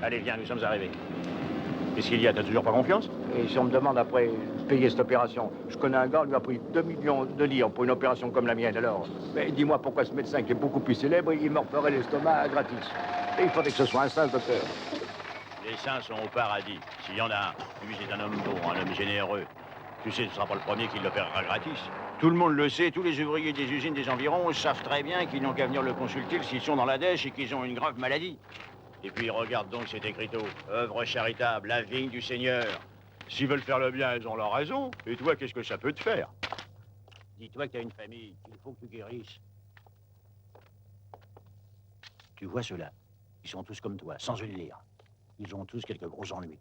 Allez, viens, nous sommes arrivés. Qu'est-ce qu'il y a? T'as toujours pas confiance? Et si on me demande après de payer cette opération, je connais un gars, lui a pris 2 millions de livres pour une opération comme la mienne, alors. Mais dis-moi pourquoi ce médecin qui est beaucoup plus célèbre, il me referait l'estomac gratis. Et il faudrait que ce soit un sage docteur. Les saints sont au paradis. S'il y en a un, lui c'est un homme bon, un homme généreux. Tu sais, ce ne sera pas le premier qui l'opérera gratis. Tout le monde le sait, tous les ouvriers des usines des environs savent très bien qu'ils n'ont qu'à venir le consulter s'ils sont dans la dèche et qu'ils ont une grave maladie. Et puis regarde donc cet écriteau, œuvre charitable, la vigne du Seigneur. S'ils veulent faire le bien, ils ont leur raison. Et toi, qu'est-ce que ça peut te faire? Dis-toi que tu as une famille, qu'il faut que tu guérisses. Tu vois ceux-là, ils sont tous comme toi, sans une lire. Ils ont tous quelques gros ennuis.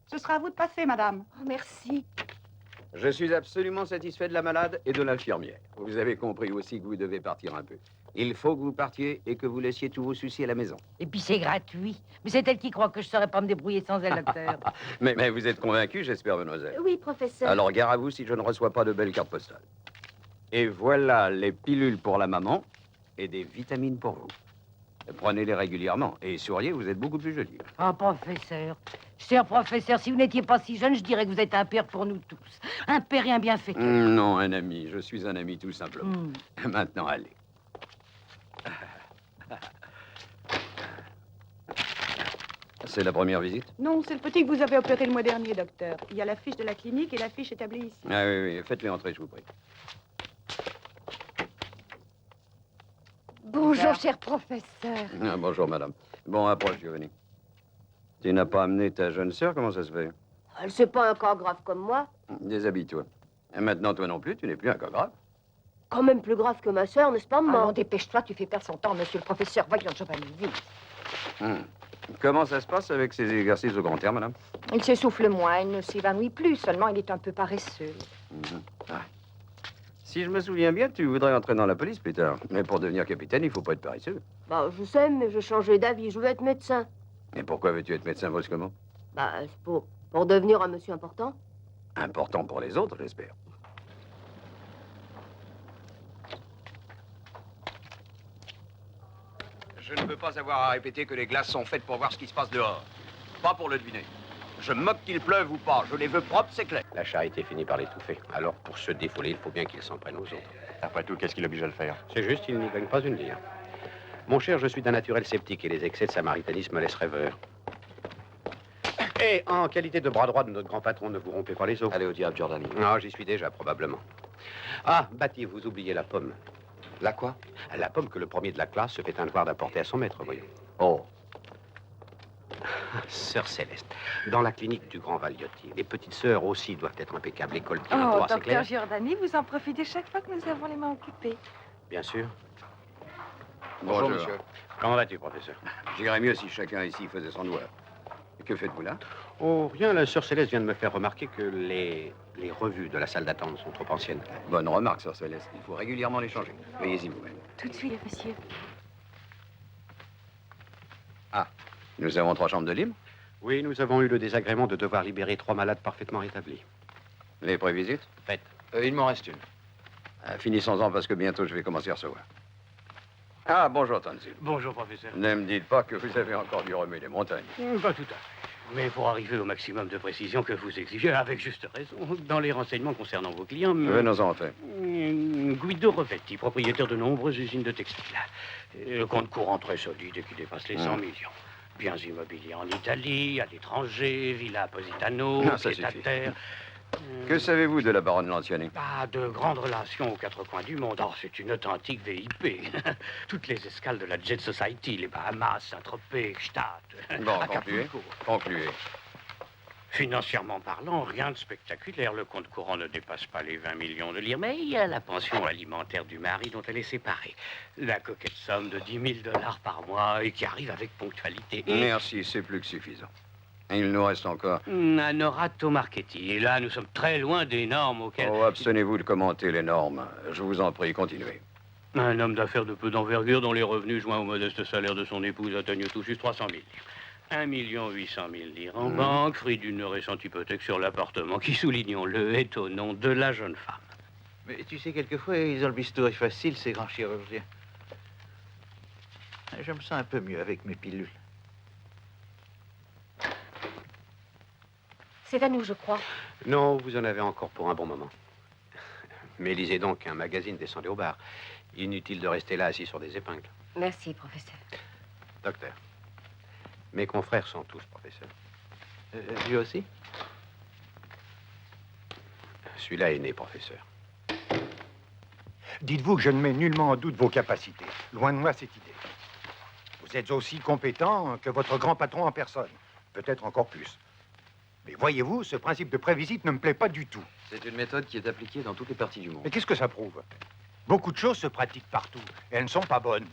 Ce sera à vous de passer, madame. Oh, merci. Je suis absolument satisfait de la malade et de l'infirmière. Vous avez compris aussi que vous devez partir un peu. Il faut que vous partiez et que vous laissiez tous vos soucis à la maison. Et puis c'est gratuit. Mais c'est elle qui croit que je ne saurais pas me débrouiller sans elle, docteur. mais vous êtes convaincu, j'espère, mademoiselle? Oui, professeur. Alors, gare à vous si je ne reçois pas de belles cartes postales. Et voilà les pilules pour la maman et des vitamines pour vous. Prenez-les régulièrement et souriez, vous êtes beaucoup plus jolie. Ah, professeur. Cher professeur, si vous n'étiez pas si jeune, je dirais que vous êtes un père pour nous tous. Un père et un bienfaiteur. Non, un ami. Je suis un ami, tout simplement. Maintenant, allez. C'est la première visite? Non, c'est le petit que vous avez opéré le mois dernier, docteur. Il y a la fiche de la clinique et la fiche établie ici. Ah oui, faites-les entrer, je vous prie. Bonjour, cher professeur. Ah, bonjour, madame. Bon, approche, Giovanni. Tu n'as pas amené ta jeune sœur, comment ça se fait? C'est pas un cas grave comme moi. Déshabille-toi. Et maintenant, toi non plus, tu n'es plus un cas grave. Quand même plus grave que ma sœur, n'est-ce pas, maman? Dépêche-toi, tu fais perdre son temps, monsieur le professeur. Voyons, Giovanni, vite. Comment ça se passe avec ces exercices au grand air, madame? Il s'essouffle moins, il ne s'évanouit plus, seulement il est un peu paresseux. Si je me souviens bien, tu voudrais entrer dans la police plus tard. Mais pour devenir capitaine, il faut pas être paresseux. Bah, je sais, mais j'ai changé d'avis, je veux être médecin. Et pourquoi veux-tu être médecin brusquement? Bah, pour devenir un monsieur important. Important pour les autres, j'espère. Je ne veux pas avoir à répéter que les glaces sont faites pour voir ce qui se passe dehors. Pas pour le deviner. Je me moque qu'il pleuve ou pas. Je les veux propres, c'est clair. La charité finit par l'étouffer. Alors, pour se défouler, il faut bien qu'il s'en prenne aux autres. Après tout, qu'est-ce qui l'oblige à le faire? C'est juste, il n'y gagne pas une lire. Mon cher, je suis d'un naturel sceptique et les excès de samaritanisme me laissent rêveur. Et en qualité de bras droit de notre grand patron, ne vous rompez pas les os. Allez au diable, Giordani. Non, j'y suis déjà, probablement. Ah, Bati, vous oubliez la pomme. La quoi? La pomme que le premier de la classe se fait un devoir d'apporter à son maître, voyons. Oh. Sœur Céleste, dans la clinique du Grand Valiotti, les petites sœurs aussi doivent être impeccables. École pied Oh, droit, c'est docteur clair? Giordani, vous en profitez chaque fois que nous avons les mains occupées. Bien sûr. Bonjour, monsieur. Comment vas-tu, professeur? J'irais mieux si chacun ici faisait son devoir. Et que faites-vous là? Oh, rien, la sœur Céleste vient de me faire remarquer que les revues de la salle d'attente sont trop anciennes. Bonne remarque, sœur Céleste. Il faut régulièrement les changer. Veuillez-y vous-même. Tout de suite, monsieur. Ah, nous avons 3 chambres de libre? Oui, nous avons eu le désagrément de devoir libérer 3 malades parfaitement rétablis. Les prévisites? Faites. Il m'en reste une. Finissons-en parce que bientôt je vais commencer à recevoir. Ah, bonjour, Tanzi. Bonjour, professeur. Ne me dites pas que vous avez encore dû remuer les montagnes. Pas tout à fait. Mais pour arriver au maximum de précision que vous exigez, avec juste raison, dans les renseignements concernant vos clients... Venons-en, en fait. Guido Revetti, propriétaire de nombreuses usines de textiles. Le compte courant très solide et qui dépasse les 100 millions. Biens immobiliers en Italie, à l'étranger, Villa Positano, ça pied à suffit. terre. Que savez-vous de la baronne Lanciani? De grandes relations aux 4 coins du monde. Oh, c'est une authentique VIP. Toutes les escales de la Jet Society, les Bahamas, Saint-Tropez, Gstaad, Bon, concluez. Acapulco. Concluez. Financièrement parlant, rien de spectaculaire. Le compte courant ne dépasse pas les 20 millions de lire, mais il y a la pension alimentaire du mari dont elle est séparée. La coquette somme de 10 000 $ par mois et qui arrive avec ponctualité. Et... Merci, c'est plus que suffisant. Il nous reste encore... un orato marchetti. Et là, nous sommes très loin des normes auxquelles... Oh, abstenez-vous de commenter les normes. Je vous en prie, continuez. Un homme d'affaires de peu d'envergure dont les revenus joints au modeste salaire de son épouse atteignent tout juste 300 000 livres. 1 800 000 livres en banque, fruit d'une récente hypothèque sur l'appartement qui, soulignons-le, est au nom de la jeune femme. Mais tu sais, quelquefois, ils ont le bistouri facile, ces grands chirurgiens. Je me sens un peu mieux avec mes pilules. 1 800 000 livres en banque, fruit d'une récente hypothèque sur l'appartement qui, soulignons-le, est au nom de la jeune femme. Mais tu sais, quelquefois, ils ont le bistouri facile, ces grands chirurgiens. Je me sens un peu mieux avec mes pilules. 1 800 000 livres en banque, fruit d'une récente hypothèque sur l'appartement qui, soulignons-le, est au nom de la jeune femme. Je me sens un peu mieux avec mes pilules. C'est à nous, je crois. Non, vous en avez encore pour un bon moment. Mais lisez donc un magazine, descendez au bar. Inutile de rester là assis sur des épingles. Merci, professeur. Docteur, mes confrères sont tous professeurs. Lui aussi? Celui-là est né professeur. Dites-vous que je ne mets nullement en doute vos capacités. Loin de moi cette idée. Vous êtes aussi compétent que votre grand patron en personne. Peut-être encore plus. Mais voyez-vous, ce principe de prévisite ne me plaît pas du tout. C'est une méthode qui est appliquée dans toutes les parties du monde. Mais qu'est-ce que ça prouve? Beaucoup de choses se pratiquent partout, et elles ne sont pas bonnes.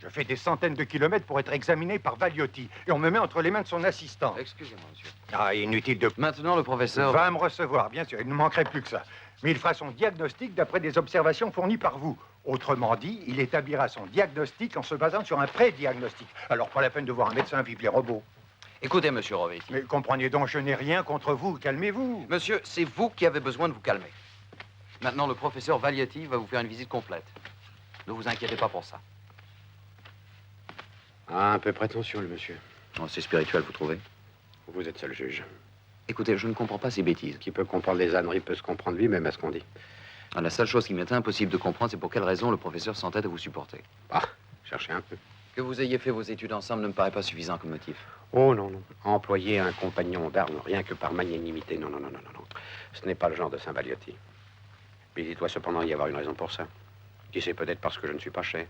Je fais des centaines de kilomètres pour être examiné par Valiotti, et on me met entre les mains de son assistant. Excusez-moi, monsieur. Ah, inutile de... Maintenant, le professeur... va me recevoir, bien sûr, il ne manquerait plus que ça. Mais il fera son diagnostic d'après des observations fournies par vous. Autrement dit, il établira son diagnostic en se basant sur un pré-diagnostic. Alors, pas la peine de voir un médecin, vive les robots. Écoutez, monsieur Rovetti. Mais comprenez donc, je n'ai rien contre vous, calmez-vous. Monsieur, c'est vous qui avez besoin de vous calmer. Maintenant, le professeur Valietti va vous faire une visite complète. Ne vous inquiétez pas pour ça. Ah, un peu prétentieux, le monsieur. Oh, c'est spirituel, vous trouvez? Vous êtes seul juge. Écoutez, je ne comprends pas ces bêtises. Qui peut comprendre les âneries peut se comprendre lui-même à ce qu'on dit. Ah, la seule chose qui m'est impossible de comprendre, c'est pour quelle raison le professeur s'entête à vous supporter. Ah, cherchez un peu. Que vous ayez fait vos études ensemble ne me paraît pas suffisant comme motif. Oh non, non. Employer un compagnon d'armes, rien que par magnanimité, non, non, non, non, non. Ce n'est pas le genre de Saint-Valiotti. Mais il doit cependant y avoir une raison pour ça. Qui sait, peut-être parce que je ne suis pas cher.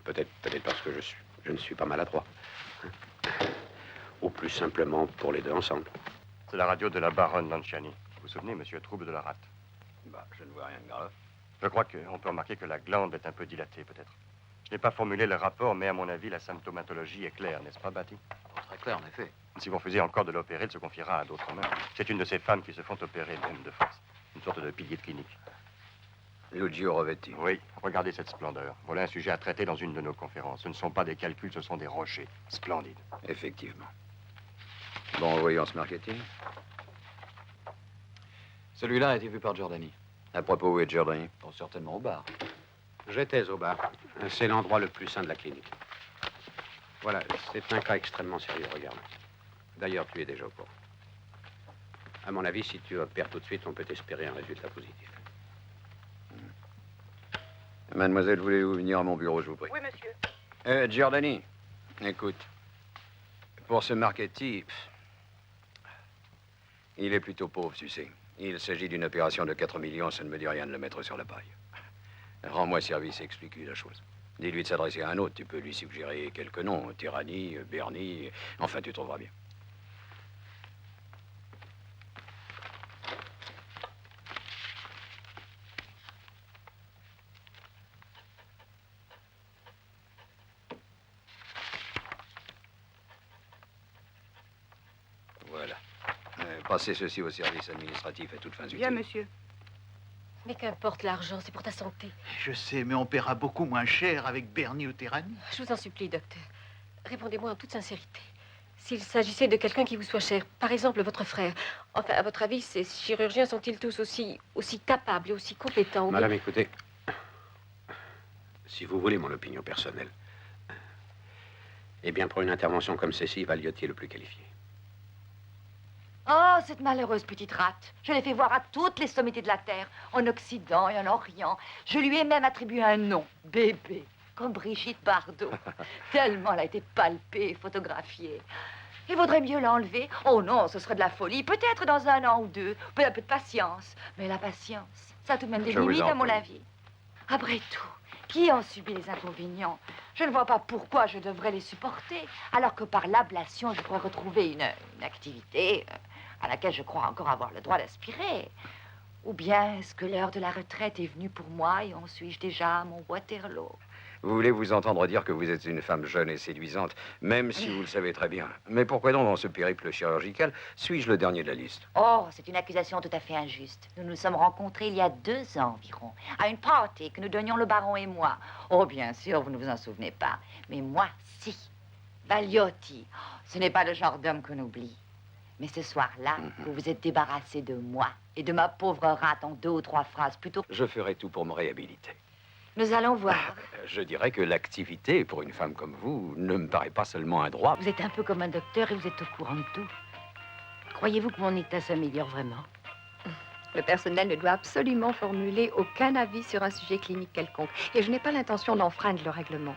Peut-être parce que je ne suis pas maladroit. Ou plus simplement pour les deux ensemble. C'est la radio de la baronne Lanciani. Vous vous souvenez, monsieur, trouble de la rate. Bah, je ne vois rien de grave. Je crois qu'on peut remarquer que la glande est un peu dilatée, peut-être. Je n'ai pas formulé le rapport, mais à mon avis, la symptomatologie est claire, n'est-ce pas, Batty? Très clair, en effet. Si vous refusez encore de l'opérer, elle se confiera à d'autres mains. C'est une de ces femmes qui se font opérer, même de force. Une sorte de pilier de clinique. Luigi Rovetti. Oui, regardez cette splendeur. Voilà un sujet à traiter dans une de nos conférences. Ce ne sont pas des calculs, ce sont des rochers. Splendides. Effectivement. Bon, voyons ce marketing. Celui-là a été vu par Giordani. À propos, où est Giordani? Oh, certainement au bar. J'étais au bar. C'est l'endroit le plus sain de la clinique. Voilà, c'est un cas extrêmement sérieux, regarde. D'ailleurs, tu es déjà au courant. À mon avis, si tu opères tout de suite, on peut espérer un résultat positif. Mademoiselle, voulez-vous venir à mon bureau, je vous prie? Oui, monsieur. Giordani, écoute. Pour ce Marchetti, il est plutôt pauvre, tu sais. Il s'agit d'une opération de 4 millions, ça ne me dit rien de le mettre sur la paille. Rends-moi service et explique-lui la chose. Dis-lui de s'adresser à un autre. Tu peux lui suggérer quelques noms. Tyrannie, Bernie, enfin, tu trouveras bien. Voilà. Passez ceci au service administratif à toute fin utile. Bien, monsieur. Mais qu'importe l'argent, c'est pour ta santé. Je sais, mais on paiera beaucoup moins cher avec Bernie ou Tyrannie. Je vous en supplie, docteur. Répondez-moi en toute sincérité. S'il s'agissait de quelqu'un qui vous soit cher, par exemple votre frère, enfin, à votre avis, ces chirurgiens sont-ils tous aussi capables et aussi compétents? Madame, écoutez, si vous voulez mon opinion personnelle, eh bien, pour une intervention comme celle-ci, Valiotti est le plus qualifié. Oh, cette malheureuse petite rate. Je l'ai fait voir à toutes les sommités de la Terre, en Occident et en Orient. Je lui ai même attribué un nom, bébé, comme Brigitte Bardot. Tellement elle a été palpée et photographiée. Il vaudrait mieux l'enlever. Oh non, ce serait de la folie. Peut-être dans 1 an ou 2. Un peu de patience. Mais la patience, ça a tout de même des limites, à mon avis. Après tout, qui en subit les inconvénients? Je ne vois pas pourquoi je devrais les supporter, alors que par l'ablation, je pourrais retrouver une activité à laquelle je crois encore avoir le droit d'aspirer. Ou bien est-ce que l'heure de la retraite est venue pour moi et en suis-je déjà à mon Waterloo? Vous voulez vous entendre dire que vous êtes une femme jeune et séduisante, même si vous le savez très bien. Mais pourquoi donc, dans ce périple chirurgical, suis-je le dernier de la liste? Oh, c'est une accusation tout à fait injuste. Nous nous sommes rencontrés il y a 2 ans environ, à une party que nous donnions le baron et moi. Oh, bien sûr, vous ne vous en souvenez pas. Mais moi, si. Valiotti, ce n'est pas le genre d'homme qu'on oublie. Mais ce soir-là, vous vous êtes débarrassé de moi et de ma pauvre rate en 2 ou 3 phrases plutôt. Je ferai tout pour me réhabiliter. Nous allons voir. Je dirais que l'activité, pour une femme comme vous, ne me paraît pas seulement un droit. Vous êtes un peu comme un docteur et vous êtes au courant de tout. Croyez-vous que mon état s'améliore vraiment? Le personnel ne doit absolument formuler aucun avis sur un sujet clinique quelconque. Et je n'ai pas l'intention d'enfreindre le règlement.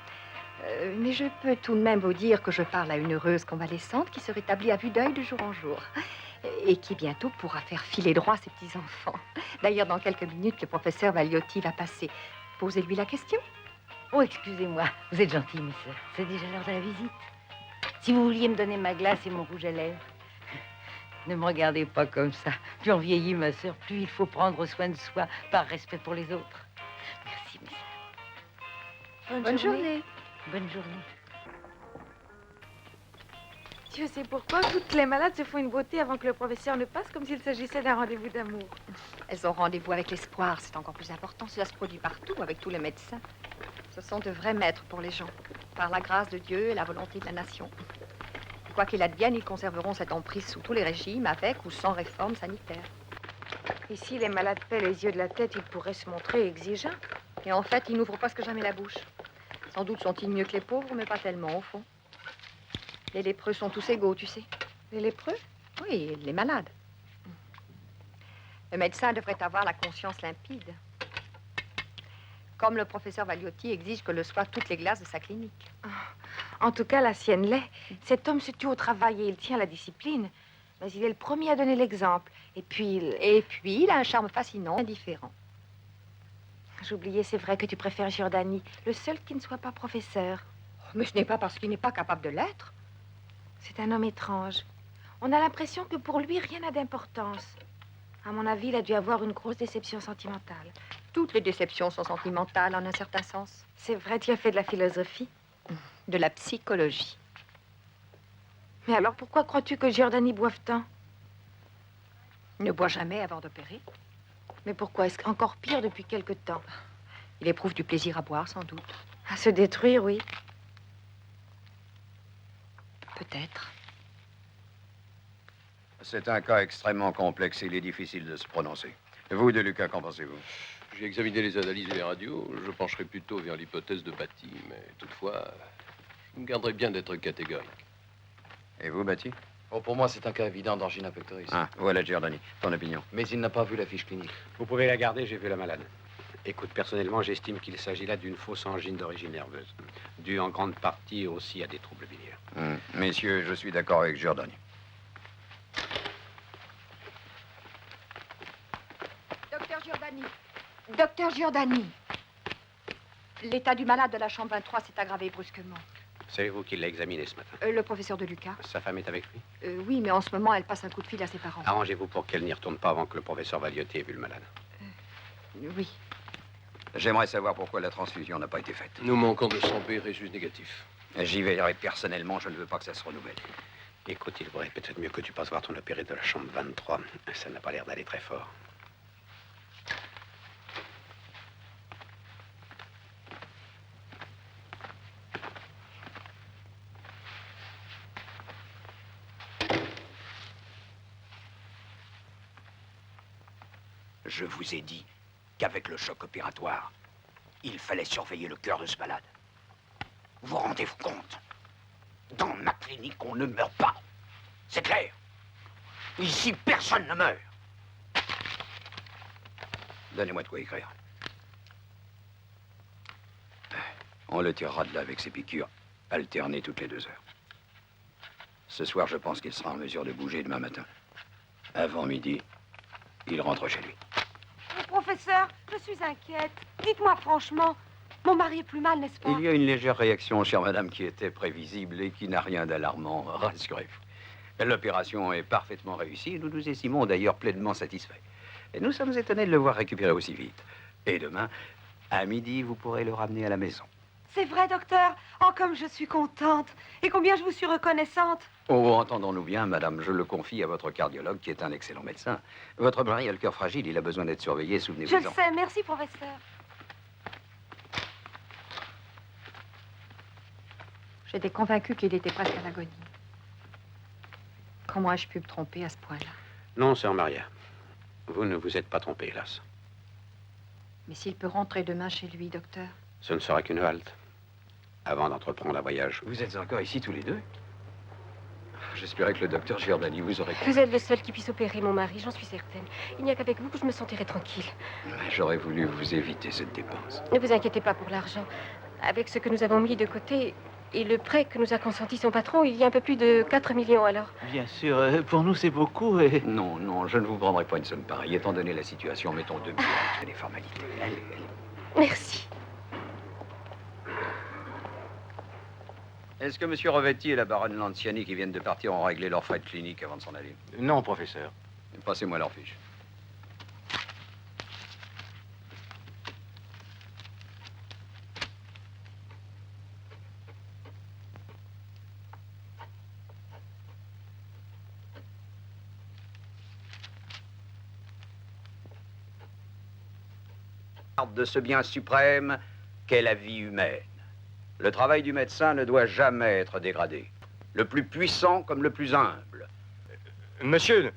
Mais je peux tout de même vous dire que je parle à une heureuse convalescente qui se rétablit à vue d'œil de jour en jour. Et qui bientôt pourra faire filer droit ses petits-enfants. D'ailleurs, dans quelques minutes, le professeur Valiotti va passer. Posez-lui la question. Oh, excusez-moi, vous êtes gentille, mes sœurs. C'est déjà l'heure de la visite. Si vous vouliez me donner ma glace et mon rouge à lèvres. Ne me regardez pas comme ça. Plus on vieillit, ma sœur, plus il faut prendre soin de soi par respect pour les autres. Merci, mes sœurs. Bonne journée. Bonne journée. Dieu sait pourquoi toutes les malades se font une beauté avant que le professeur ne passe, comme s'il s'agissait d'un rendez-vous d'amour. Elles ont rendez-vous avec l'espoir, c'est encore plus important. Cela se produit partout, avec tous les médecins. Ce sont de vrais maîtres pour les gens, par la grâce de Dieu et la volonté de la nation. Quoi qu'il advienne, ils conserveront cette emprise sous tous les régimes, avec ou sans réforme sanitaire. Ici, les malades paient les yeux de la tête, ils pourraient se montrer exigeants. Et en fait, ils n'ouvrent presque jamais la bouche. Sans doute sont-ils mieux que les pauvres, mais pas tellement, au fond. Les lépreux sont tous égaux, tu sais. Les lépreux? Oui, les malades. Le médecin devrait avoir la conscience limpide. Comme le professeur Valiotti exige que le soient toutes les glaces de sa clinique. En tout cas, la sienne l'est. Cet homme se tue au travail et il tient la discipline. Mais il est le premier à donner l'exemple. Et puis, il a un charme fascinant, indifférent. J'oubliais, c'est vrai que tu préfères Giordani, le seul qui ne soit pas professeur. Mais ce n'est pas parce qu'il n'est pas capable de l'être. C'est un homme étrange. On a l'impression que pour lui, rien n'a d'importance. À mon avis, il a dû avoir une grosse déception sentimentale. Toutes les déceptions sont sentimentales, en un certain sens. C'est vrai, tu as fait de la philosophie. De la psychologie. Mais alors, pourquoi crois-tu que Giordani boive tant? Il ne boit jamais avant d'opérer. Mais pourquoi? Est-ce encore pire depuis quelque temps? Il éprouve du plaisir à boire, sans doute. À se détruire, oui. Peut-être. C'est un cas extrêmement complexe et il est difficile de se prononcer. Vous, De Luca, qu'en pensez-vous? J'ai examiné les analyses et les radios. Je pencherai plutôt vers l'hypothèse de Batty, mais toutefois, je me garderai bien d'être catégorique. Et vous, Batty? Oh, pour moi, c'est un cas évident d'angina pectoris. Ah, voilà Giordani. Ton opinion? Mais il n'a pas vu la fiche clinique. Vous pouvez la garder, j'ai vu la malade. Écoute, personnellement, j'estime qu'il s'agit là d'une fausse angine d'origine nerveuse, due en grande partie aussi à des troubles biliaires. Messieurs, je suis d'accord avec Giordani. Docteur Giordani. Docteur Giordani. L'état du malade de la chambre 23 s'est aggravé brusquement. C'est vous qui l'avez examiné ce matin? Le professeur De Luca. Sa femme est avec lui? Oui, mais en ce moment, elle passe un coup de fil à ses parents. Arrangez-vous pour qu'elle n'y retourne pas avant que le professeur Valiotti ait vu le malade. Oui. J'aimerais savoir pourquoi la transfusion n'a pas été faite. Nous manquons de sang B résus négatif. J'y verrai personnellement, je ne veux pas que ça se renouvelle. Écoute, il vaudrait peut-être mieux que tu passes voir ton opéré de la chambre 23. Ça n'a pas l'air d'aller très fort. Je vous ai dit qu'avec le choc opératoire, il fallait surveiller le cœur de ce malade. Vous rendez-vous compte? Dans ma clinique, on ne meurt pas. C'est clair. Ici, personne ne meurt. Donnez-moi de quoi écrire. On le tirera de là avec ses piqûres, alternées toutes les 2 heures. Ce soir, je pense qu'il sera en mesure de bouger demain matin. Avant midi, il rentre chez lui. Professeur, je suis inquiète. Dites-moi franchement, mon mari est plus mal, n'est-ce pas? Il y a une légère réaction, chère madame, qui était prévisible et qui n'a rien d'alarmant, rassurez-vous. L'opération est parfaitement réussie et nous nous estimons d'ailleurs pleinement satisfaits. Et nous sommes étonnés de le voir récupérer aussi vite. Et demain, à midi, vous pourrez le ramener à la maison. C'est vrai, docteur. Oh, comme je suis contente. Et combien je vous suis reconnaissante. Oh, entendons-nous bien, madame, je le confie à votre cardiologue, qui est un excellent médecin. Votre mari a le cœur fragile, il a besoin d'être surveillé, souvenez-vous-en. Je le sais, merci, professeur. J'étais convaincue qu'il était presque à l'agonie. Comment ai-je pu me tromper à ce point-là? Non, sœur Maria. Vous ne vous êtes pas trompée, hélas. Mais s'il peut rentrer demain chez lui, docteur? Ce ne sera qu'une halte, avant d'entreprendre un voyage. Vous êtes encore ici tous les deux? J'espérais que le docteur Giordani vous aurait... Vous êtes le seul qui puisse opérer mon mari, j'en suis certaine. Il n'y a qu'avec vous que je me sentirai tranquille. J'aurais voulu vous éviter cette dépense. Ne vous inquiétez pas pour l'argent. Avec ce que nous avons mis de côté et le prêt que nous a consenti son patron, il y a un peu plus de 4 millions alors. Bien sûr, pour nous c'est beaucoup et... Non, non, je ne vous prendrai pas une somme pareille. Étant donné la situation, mettons 2 millions. C'est les formalités. Allez, allez. Merci. Est-ce que M. Rovetti et la baronne Lanciani qui viennent de partir ont réglé leurs frais de clinique avant de s'en aller? Non, professeur. Passez-moi leur fiche. De ce bien suprême qu'est la vie humaine. Le travail du médecin ne doit jamais être dégradé. Le plus puissant comme le plus humble. Monsieur,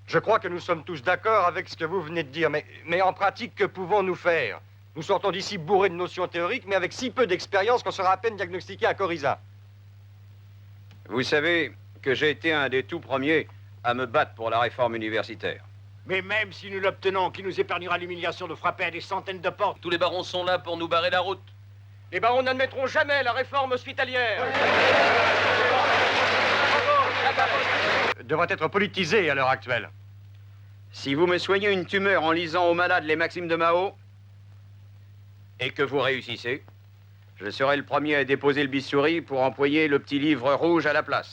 je crois que nous sommes tous d'accord avec ce que vous venez de dire, mais en pratique, que pouvons-nous faire? Nous sortons d'ici bourrés de notions théoriques, mais avec si peu d'expérience qu'on sera à peine diagnostiqué à Coryza. Vous savez que j'ai été un des tout premiers à me battre pour la réforme universitaire. Mais même si nous l'obtenons, qui nous épargnera l'humiliation de frapper à des centaines de portes. Tous les barons sont là pour nous barrer la route. Les barons n'admettront jamais la réforme hospitalière. Devrait être politisée à l'heure actuelle. Si vous me soignez une tumeur en lisant aux malades les maximes de Mao, et que vous réussissez, je serai le premier à déposer le bistouri pour employer le petit livre rouge à la place.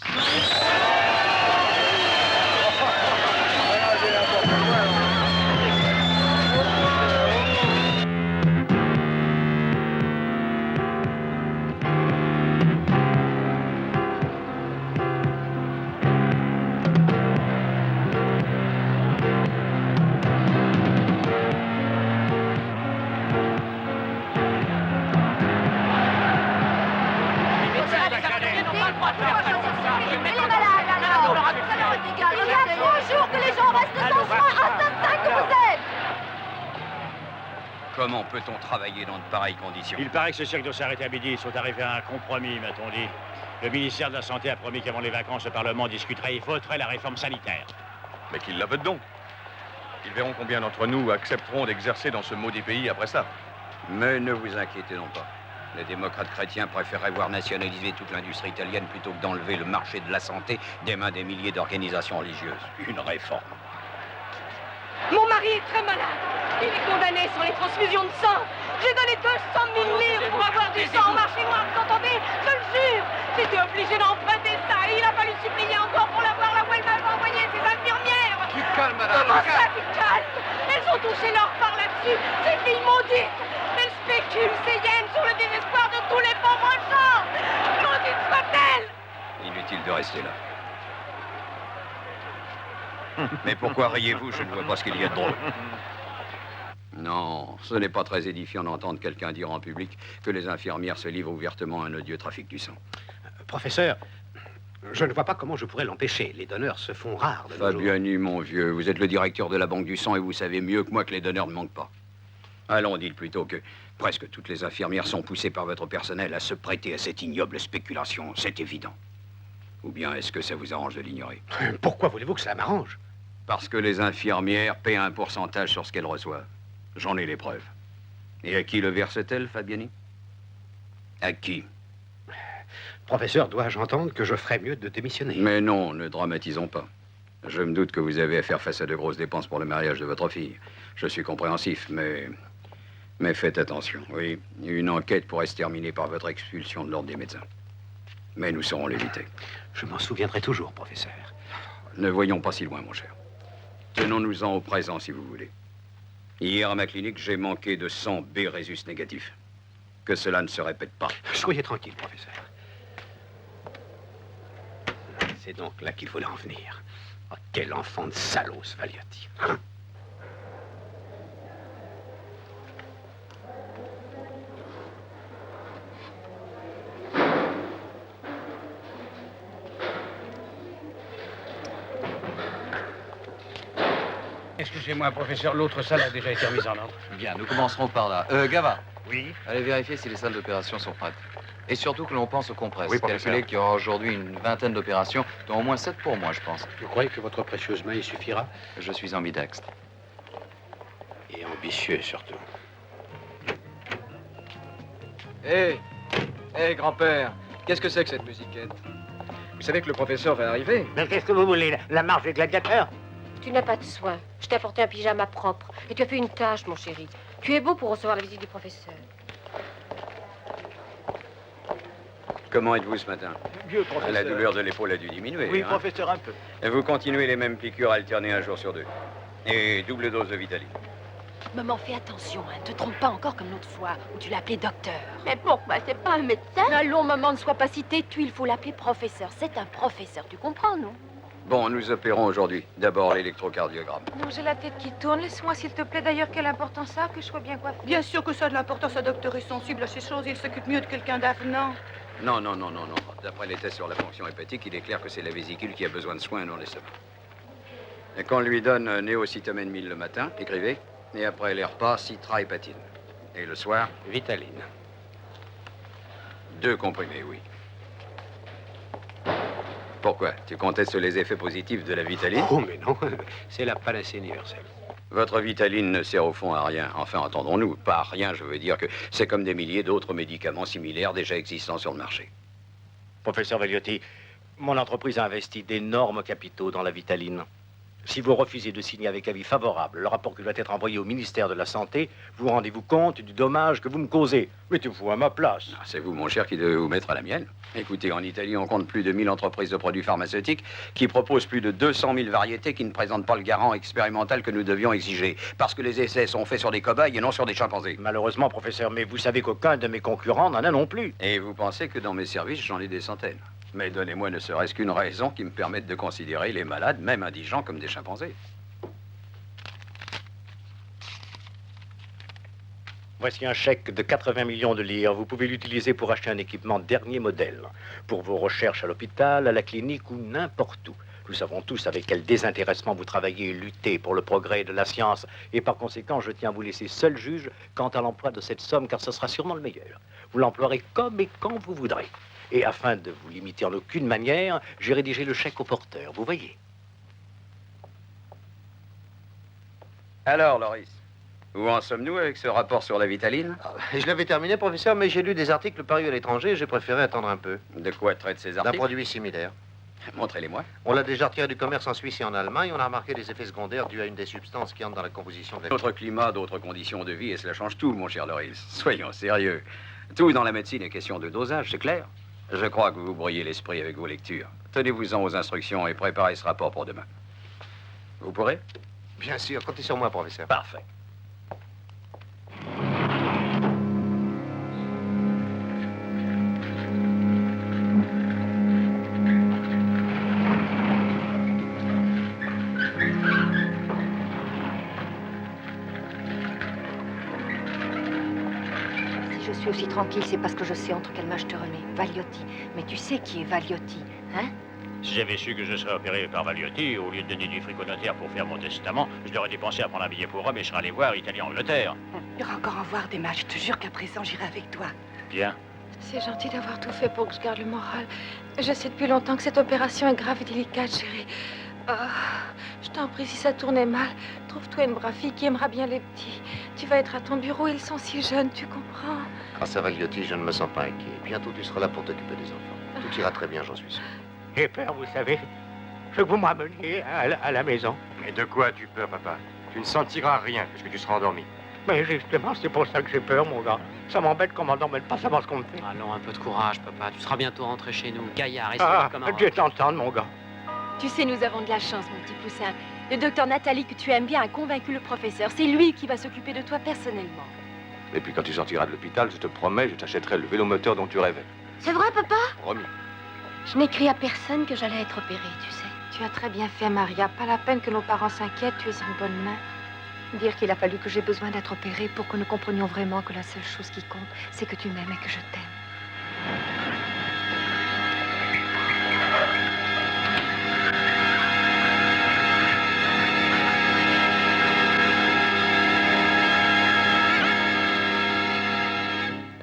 Comment peut-on travailler dans de pareilles conditions? Il paraît que ce cirque doit s'arrêter à midi. Ils sont arrivés à un compromis, m'a-t-on dit. Le ministère de la Santé a promis qu'avant les vacances, le Parlement discuterait et voterait la réforme sanitaire. Mais qu'ils la votent donc. Ils verront combien d'entre nous accepteront d'exercer dans ce maudit pays après ça. Mais ne vous inquiétez donc pas. Les démocrates chrétiens préféreraient voir nationaliser toute l'industrie italienne plutôt que d'enlever le marché de la santé des mains des milliers d'organisations religieuses. Une réforme. Mon mari est très malade. Il est condamné sur les transfusions de sang. J'ai donné 200 000 livres pour avoir du sang au marché noir, vous entendez? Je le jure. J'étais obligé d'emprunter ça et il a fallu supplier encore pour l'avoir là où elle m'avait envoyé ses infirmières. Tu calmes, madame. Comment ça, tu calmes? Elles ont touché leur part là-dessus. Ces filles maudites. Elles spéculent ces yens sur le désespoir de tous les pauvres gens. Maudites soient-elles. Inutile de rester là. Mais pourquoi riez-vous? Je ne vois pas ce qu'il y a de drôle. Non, ce n'est pas très édifiant d'entendre quelqu'un dire en public que les infirmières se livrent ouvertement à un odieux trafic du sang. Professeur, je ne vois pas comment je pourrais l'empêcher. Les donneurs se font rares de nos jours. Fabiani, mon vieux, vous êtes le directeur de la Banque du sang et vous savez mieux que moi que les donneurs ne manquent pas. Allons, dites plutôt que presque toutes les infirmières sont poussées par votre personnel à se prêter à cette ignoble spéculation, c'est évident. Ou bien est-ce que ça vous arrange de l'ignorer? Pourquoi voulez-vous que ça m'arrange? Parce que les infirmières paient un pourcentage sur ce qu'elles reçoivent. J'en ai les preuves. Et à qui le verse-t-elle, Fabiani? À qui? Professeur, dois-je entendre que je ferais mieux de démissionner? Mais non, ne dramatisons pas. Je me doute que vous avez à faire face à de grosses dépenses pour le mariage de votre fille. Je suis compréhensif, mais faites attention. Oui, une enquête pourrait se terminer par votre expulsion de l'ordre des médecins. Mais nous saurons l'éviter. Je m'en souviendrai toujours, professeur. Ne voyons pas si loin, mon cher. Tenons-nous-en au présent, si vous voulez. Hier, à ma clinique, j'ai manqué de 100 B résus négatifs. Que cela ne se répète pas. Soyez tranquille, professeur. C'est donc là qu'il fallait en venir. Oh, quel enfant de salaud, ce Valiotti. Hein? Excusez-moi, professeur, l'autre salle a déjà été remise en ordre. Bien, nous commencerons par là. Gava. Oui. Allez vérifier si les salles d'opération sont prêtes. Et surtout que l'on pense aux compresses. Oui, professeur. Calculez qu'il y aura aujourd'hui une vingtaine d'opérations, dont au moins 7 pour moi, je pense. Vous croyez que votre précieuse main y suffira? Je suis ambidextre. Et ambitieux, surtout. Hé grand-père, qu'est-ce que c'est que cette musiquette? Vous savez que le professeur va arriver? Mais qu'est-ce que vous voulez? La marche des gladiateurs? Tu n'as pas de soin. Je t'ai apporté un pyjama propre. Et tu as fait une tâche, mon chéri. Tu es beau pour recevoir la visite du professeur. Comment êtes-vous ce matin? Mieux, professeur. La douleur de l'épaule a dû diminuer. Oui, hein? professeur, un peu. Et vous continuez les mêmes piqûres alternées un jour sur deux. Et double dose de Vitaline. Maman, fais attention, hein. Ne te trompe pas encore comme l'autre fois, où tu l'as appelé docteur. Mais pourquoi? C'est pas un médecin? Allons, maman, ne sois pas si têtue, il faut l'appeler professeur. C'est un professeur, tu comprends, non? Bon, nous opérons aujourd'hui. D'abord l'électrocardiogramme. Non, j'ai la tête qui tourne. Laisse-moi, s'il te plaît. D'ailleurs, quelle importance ça a que je sois bien coiffée? Bien sûr que ça a de l'importance, un docteur est sensible à ces choses. Il s'occupe mieux de quelqu'un d'avenant. Non. D'après les tests sur la fonction hépatique, il est clair que c'est la vésicule qui a besoin de soins, non l'estomac. Et qu'on lui donne néocytomène 1000 le matin, écrivez, et après les repas, citrahépatine. Et le soir, Vitaline. 2 comprimés, oui. Pourquoi? Tu contestes les effets positifs de la Vitaline? Oh, mais non, c'est la panacée universelle. Votre Vitaline ne sert au fond à rien. Enfin, entendons-nous, pas à rien, je veux dire que c'est comme des milliers d'autres médicaments similaires déjà existants sur le marché. Professeur Vagliotti, mon entreprise a investi d'énormes capitaux dans la Vitaline. Si vous refusez de signer avec avis favorable le rapport qui doit être envoyé au ministère de la Santé, vous rendez-vous compte du dommage que vous me causez. Mettez-vous à ma place. C'est vous, mon cher, qui devez vous mettre à la mienne. Écoutez, en Italie, on compte plus de 1000 entreprises de produits pharmaceutiques qui proposent plus de 200 000 variétés qui ne présentent pas le garant expérimental que nous devions exiger. Parce que les essais sont faits sur des cobayes et non sur des chimpanzés. Malheureusement, professeur, mais vous savez qu'aucun de mes concurrents n'en a non plus. Et vous pensez que dans mes services, j'en ai des centaines. Mais donnez-moi ne serait-ce qu'une raison qui me permette de considérer les malades, même indigents, comme des chimpanzés. Voici un chèque de 80 millions de lire. Vous pouvez l'utiliser pour acheter un équipement dernier modèle. Pour vos recherches à l'hôpital, à la clinique ou n'importe où. Nous savons tous avec quel désintéressement vous travaillez et luttez pour le progrès de la science. Et par conséquent, je tiens à vous laisser seul juge quant à l'emploi de cette somme, car ce sera sûrement le meilleur. Vous l'emploierez comme et quand vous voudrez. Et afin de vous limiter en aucune manière, j'ai rédigé le chèque au porteur, vous voyez. Alors, Loris, où en sommes-nous avec ce rapport sur la Vitaline? Je l'avais terminé, professeur, mais j'ai lu des articles parus à l'étranger et j'ai préféré attendre un peu. De quoi traitent ces D'un articles? produit similaire. Montrez-les-moi. On l'a déjà retiré du commerce en Suisse et en Allemagne. On a remarqué des effets secondaires dus à une des substances qui entrent dans la composition de la... D'autres climats, d'autres conditions de vie, et cela change tout, mon cher Loris. Soyons sérieux. Tout dans la médecine est question de dosage, c'est clair? Je crois que vous brouillez l'esprit avec vos lectures. Tenez-vous-en aux instructions et préparez ce rapport pour demain. Vous pourrez? Bien sûr, comptez sur moi, professeur. Parfait. Si je suis aussi tranquille, c'est parce que je sais entre quelles mains je te remets. Vagliotti. Mais tu sais qui est Vagliotti, hein? Si j'avais su que je serais opéré par Vagliotti, au lieu de donner du fric au notaire pour faire mon testament, je l'aurais dépensé à prendre un billet pour Rome et je serais allé voir Italie-Angleterre. Il y aura encore à voir des matchs. Je te jure qu'à présent, j'irai avec toi. Bien. C'est gentil d'avoir tout fait pour que je garde le moral. Je sais depuis longtemps que cette opération est grave et délicate, chérie. Je t'en prie, si ça tournait mal, trouve-toi une brave fille qui aimera bien les petits. Tu vas être à ton bureau, ils sont si jeunes, tu comprends? Grâce à Vagliotti, je ne me sens pas inquiet. Bientôt, tu seras là pour t'occuper des enfants. Tout ira très bien, j'en suis sûr. J'ai peur, vous savez. Je veux que vous me rameniez à la maison. Mais de quoi as-tu peur, papa? Tu ne sentiras rien puisque tu seras endormi. Mais justement, c'est pour ça que j'ai peur, mon gars. Ça m'embête qu'on m'endorme pas savoir ce qu'on me fait. Allons, un peu de courage, papa. Tu seras bientôt rentré chez nous. Gaillard, et solide comme un roc. Dieu t'entende, mon gars. Tu sais, nous avons de la chance, mon petit poussin. Le docteur Nathalie, que tu aimes bien, a convaincu le professeur. C'est lui qui va s'occuper de toi personnellement. Et puis quand tu sortiras de l'hôpital, je te promets, je t'achèterai le vélomoteur dont tu rêvais. C'est vrai, papa? Promis. Je n'écris à personne que j'allais être opérée, tu sais. Tu as très bien fait, Maria. Pas la peine que nos parents s'inquiètent, tu es en bonne main. Dire qu'il a fallu que j'ai besoin d'être opérée pour que nous comprenions vraiment que la seule chose qui compte, c'est que tu m'aimes et que je t'aime.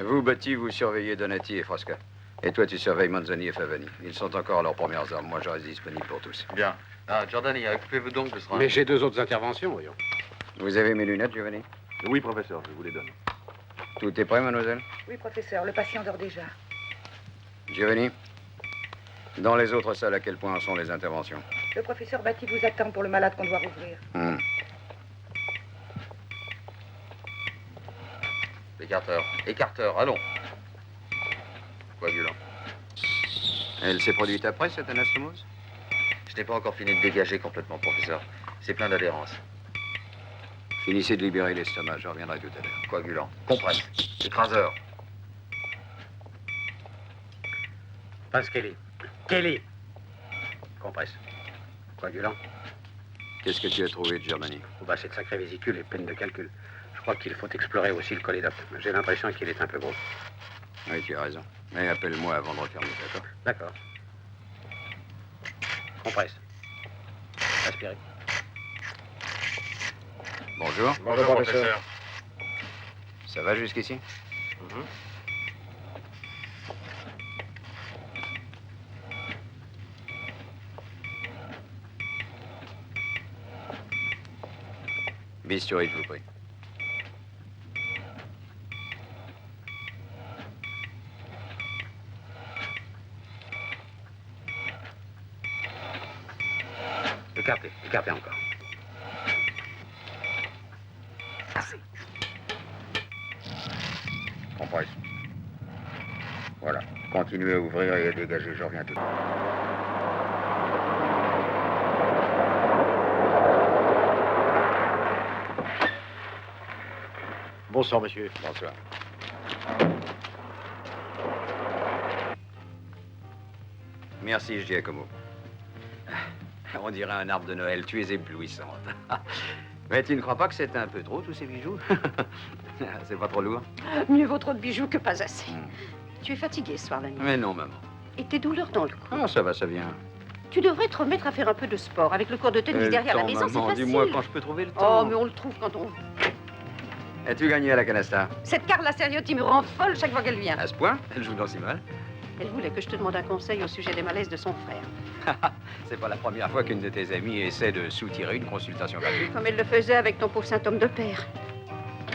Vous, Lotti, vous surveillez Donati et Frasca. Et toi, tu surveilles Manzoni et Favani. Ils sont encore à leurs premières armes. Moi, je reste disponible pour tous. Bien. Ah, Giordani, occupez-vous donc de ce Mais j'ai 2 autres interventions, voyons. Vous avez mes lunettes, Giovanni? Oui, professeur, je vous les donne. Tout est prêt, mademoiselle? Oui, professeur, le patient dort déjà. Giovanni, dans les autres salles, à quel point en sont les interventions? Le professeur Batty vous attend pour le malade qu'on doit rouvrir. Écarteur, allons. Coagulant. Elle s'est produite après, cette anastomose? Je n'ai pas encore fini de dégager complètement, professeur. C'est plein d'adhérence. Finissez de libérer l'estomac, je reviendrai tout à l'heure. Coagulant, compresse, écraseur. Passe Kelly. Kelly. Compresse. Coagulant. Qu'est-ce que tu as trouvé de Germanie? Oh, bah, cette sacrée vésicule est pleine de calculs. Je crois qu'il faut explorer aussi le cholédoque. J'ai l'impression qu'il est un peu gros. Oui, tu as raison. Mais appelle-moi avant de refermer, d'accord? D'accord. Compresse. Aspirez. Bonjour. Bonjour, professeur. Ça va jusqu'ici? Bistouri, je vous prie. Écartez encore. Assez. Compresse. Voilà. Continuez à ouvrir et à dégager, je reviens tout de suite. Bonsoir, monsieur. Bonsoir. Merci, Giacomo. On dirait un arbre de Noël, tu es éblouissante. Mais tu ne crois pas que c'est un peu trop, tous ces bijoux? C'est pas trop lourd? Mieux vaut trop de bijoux que pas assez. Tu es fatigué ce soir la nuit. Mais non, maman. Et tes douleurs dans le cou. Ah, ça va, ça vient. Tu devrais te remettre à faire un peu de sport. Avec le cours de tennis derrière la maison, c'est maman, facile. dis-moi quand je peux trouver le temps. Oh, mais on le trouve quand on... As-tu gagné à la canasta? Cette Carla Seriotti me rend folle chaque fois qu'elle vient. À ce point? Elle joue dans si mal. Elle voulait que je te demande un conseil au sujet des malaises de son frère. C'est pas la première fois qu'une de tes amies essaie de soutirer une consultation gratuite. Comme elle le faisait avec ton pauvre symptôme de père.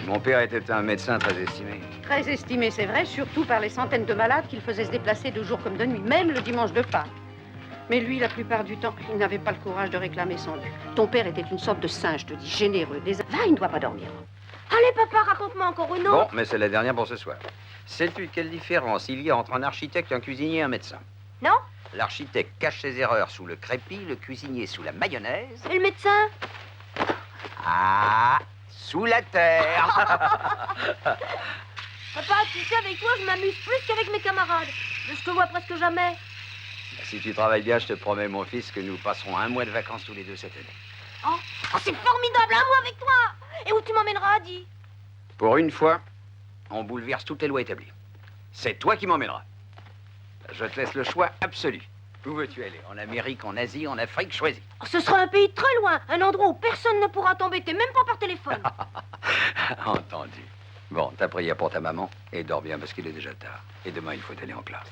Mon père était un médecin très estimé. Très estimé, c'est vrai, surtout par les centaines de malades qu'il faisait se déplacer de jour comme de nuit, même le dimanche de Pâques. Mais lui, la plupart du temps, il n'avait pas le courage de réclamer son dû. Ton père était une sorte de saint, je te dis, généreux. Va, il ne doit pas dormir. Allez, papa, raconte-moi encore une autre. Bon, mais c'est la dernière pour ce soir. Sais-tu quelle différence il y a entre un architecte, un cuisinier et un médecin? Non? L'architecte cache ses erreurs sous le crépi, le cuisinier sous la mayonnaise. Et le médecin? Ah, sous la terre. Papa, tu sais, avec toi, je m'amuse plus qu'avec mes camarades. Je te vois presque jamais. Si tu travailles bien, je te promets, mon fils, que nous passerons un mois de vacances tous les deux cette année. Oh, c'est formidable, un mois avec toi. Et où tu m'emmèneras, dis? Pour une fois, on bouleverse toutes les lois établies. C'est toi qui m'emmèneras. Je te laisse le choix absolu. Où veux-tu aller? En Amérique, en Asie, en Afrique? Choisis. Oh, ce sera un pays très loin, un endroit où personne ne pourra t'embêter, même pas par téléphone. Entendu. Bon, ta prière pour ta maman et dors bien parce qu'il est déjà tard. Et demain, il faut aller en classe.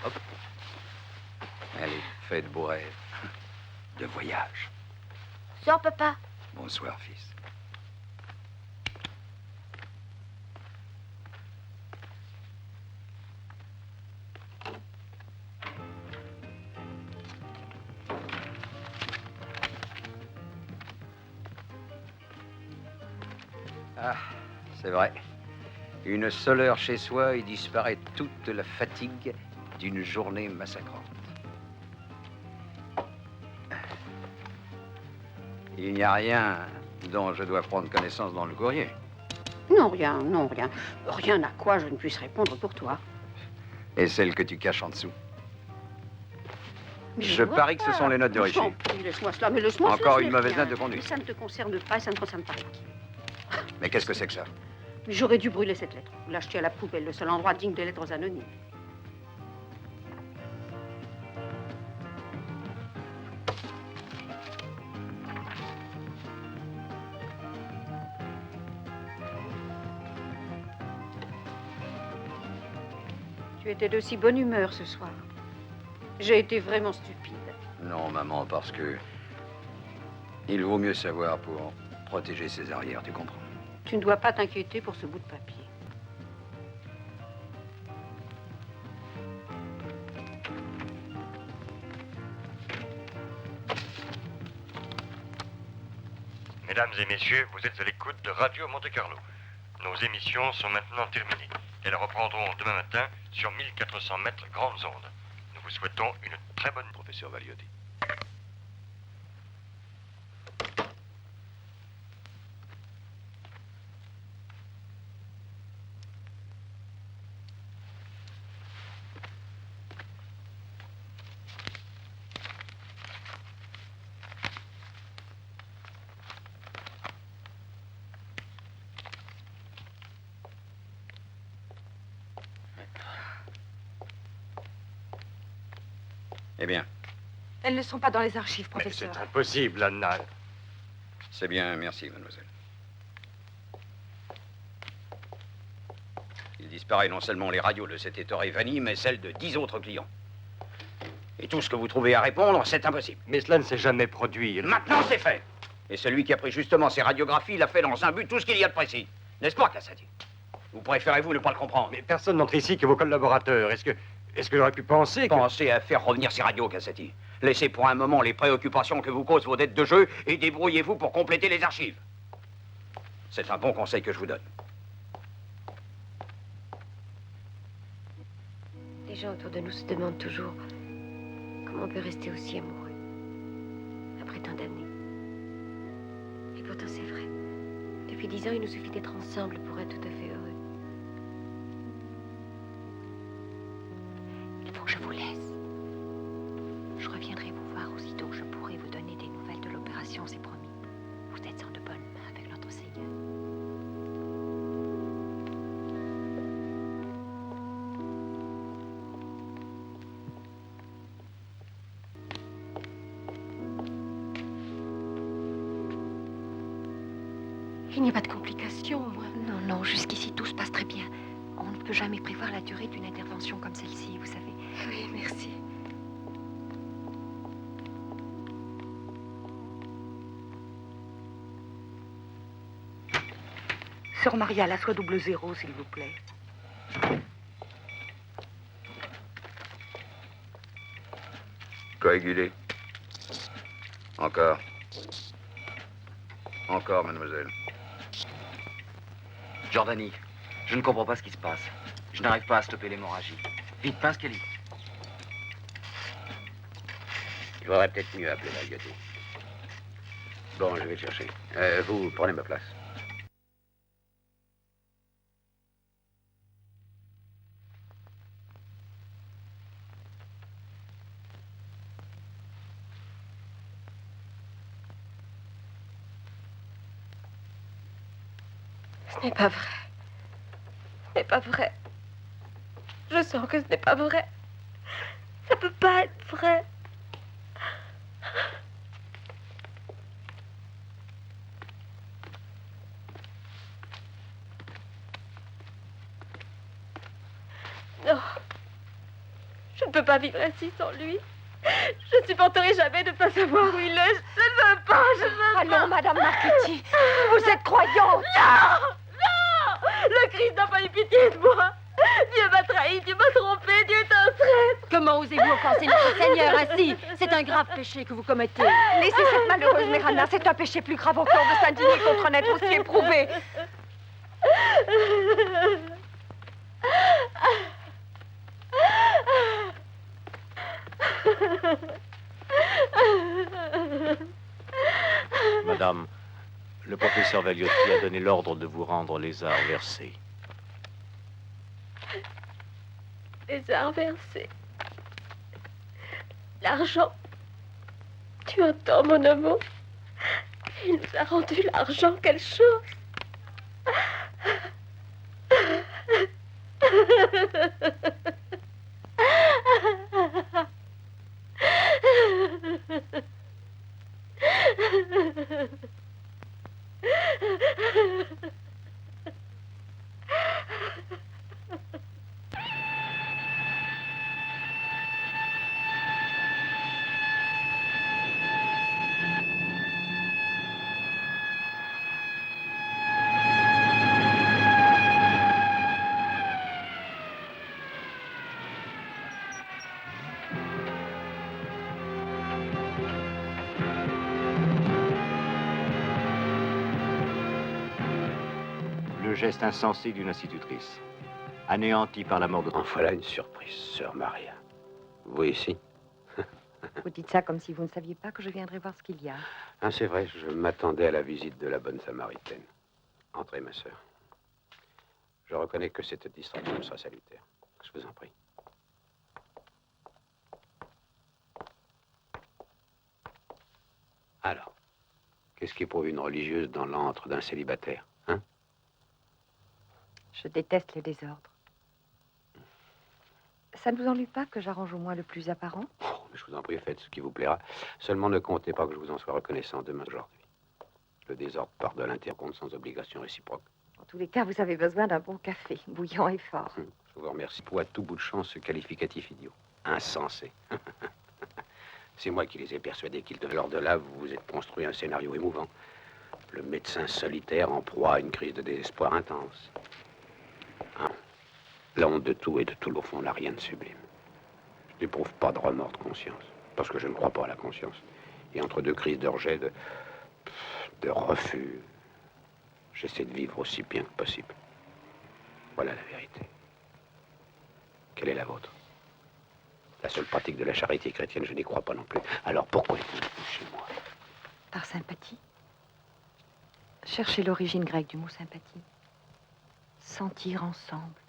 Hop. Allez, fais de beaux rêves. De voyage. Sors, papa. Bonsoir, fils. Ah, c'est vrai. Une seule heure chez soi et disparaît toute la fatigue d'une journée massacrante. Il n'y a rien dont je dois prendre connaissance dans le courrier. Non, rien, non, rien. Rien à quoi je ne puisse répondre pour toi. Et celle que tu caches en dessous. Mais Je vois parie que ce pas. sont les notes de Je t'en Richie. prie, laisse-moi cela, mais laisse-moi cela, Encore je une n'ai mauvaise rien. note de conduite. Mais ça ne te concerne pas et ça ne concerne pas Rick. Mais qu'est-ce que c'est que ça? J'aurais dû brûler cette lettre, ou l'acheter à la poubelle, le seul endroit digne des lettres anonymes. Tu étais de si bonne humeur ce soir. J'ai été vraiment stupide. Non, maman, parce que... il vaut mieux savoir pour protéger ses arrières, tu comprends? Tu ne dois pas t'inquiéter pour ce bout de papier. Mesdames et messieurs, vous êtes à l'écoute de Radio Monte-Carlo. Nos émissions sont maintenant terminées. Elles reprendront demain matin sur 1400 mètres grandes ondes. Nous vous souhaitons une très bonne... Professeur Valiotti. Eh bien, Elles ne sont pas dans les archives, professeur. C'est impossible, Anna. c'est bien, merci, mademoiselle. Il disparaît non seulement les radios de cet étonnant Vanille, mais celles de 10 autres clients. Et tout ce que vous trouvez à répondre, c'est impossible. Mais cela ne s'est jamais produit. Maintenant, c'est fait. Et celui qui a pris justement ces radiographies l'a fait dans un but tout ce qu'il y a de précis. N'est-ce pas, Cassati? Ou préférez-vous ne pas le comprendre? Mais personne n'entre ici que vos collaborateurs. Est-ce que j'aurais pu penser que... Pensez à faire revenir ces radios, Cassati. Laissez pour un moment les préoccupations que vous causent vos dettes de jeu et débrouillez-vous pour compléter les archives. C'est un bon conseil que je vous donne. Les gens autour de nous se demandent toujours comment on peut rester aussi amoureux après tant d'années. Et pourtant, c'est vrai. Depuis 10 ans, il nous suffit d'être ensemble pour être tout à fait heureux. Il faut que je vous laisse. Je reviendrai vous voir aussitôt que je pourrai vous donner des nouvelles de l'opération, c'est promis. Vous êtes en de bonnes mains avec notre Seigneur. Il n'y a pas de complications, moi. Non, non, jusqu'ici tout se passe très bien. On ne peut jamais prévoir la durée d'une intervention comme celle-ci, vous savez. Oui, merci. Sœur Maria, la soie 00, s'il vous plaît. Coagulé. Encore. Encore, mademoiselle. Giordani, je ne comprends pas ce qui se passe. Je n'arrive pas à stopper l'hémorragie. Vite, pince Kelly. Il vaudrait peut-être mieux appeler la Valiotti. Bon, je vais le chercher. Vous prenez ma place. Ce n'est pas vrai. Ce n'est pas vrai. Je sens que ce n'est pas vrai. Ça peut pas être vrai. Non. Je ne peux pas vivre ainsi sans lui. Je ne supporterai jamais de ne pas savoir où il est. Je ne veux pas, je ne veux pas. Allons, Madame Marchetti, vous êtes croyante. Non! Non! Le Christ n'a pas eu pitié de moi. Dieu m'a trahi, Dieu m'a trompé, Dieu est un traître. Comment osez-vous offenser notre Seigneur ainsi? C'est un grave péché que vous commettez. Laissez cette malheureuse Mérana, c'est un péché plus grave encore de s'indigner contre un être aussi éprouvé. Madame, le professeur Valiotti a donné l'ordre de vous rendre les arts versés. Les arts versés. L'argent. Tu entends, mon amour? Il nous a rendu l'argent, quelle chose! geste insensé d'une institutrice, anéantie par la mort de... En voilà une surprise, sœur Maria. Vous ici? Vous dites ça comme si vous ne saviez pas que je viendrais voir ce qu'il y a. Ah, c'est vrai, je m'attendais à la visite de la bonne Samaritaine. Entrez, ma sœur. Je reconnais que cette distraction me sera salutaire. Je vous en prie. Alors, qu'est-ce qui éprouve une religieuse dans l'antre d'un célibataire, hein? Je déteste les désordres. Ça ne vous ennuie pas que j'arrange au moins le plus apparent? Oh, mais je vous en prie, faites ce qui vous plaira. Seulement ne comptez pas que je vous en sois reconnaissant demain aujourd'hui. Le désordre part de l'intercompte sans obligation réciproque. En tous les cas, vous avez besoin d'un bon café, bouillant et fort. Je vous remercie. Pour à tout bout de champ ce qualificatif idiot. Insensé. C'est moi qui les ai persuadés qu'ils devaient. Lors de là, vous vous êtes construit un scénario émouvant. Le médecin solitaire en proie à une crise de désespoir intense. Hein? La honte de tout et de tout, au fond, n'a rien de sublime. Je n'éprouve pas de remords de conscience, parce que je ne crois pas à la conscience. Et entre deux crises de rejet, de refus, j'essaie de vivre aussi bien que possible. Voilà la vérité. Quelle est la vôtre? La seule pratique de la charité chrétienne, je n'y crois pas non plus. Alors pourquoi êtes-vous venu chez moi? Par sympathie. Cherchez l'origine grecque du mot sympathie. Sentir ensemble.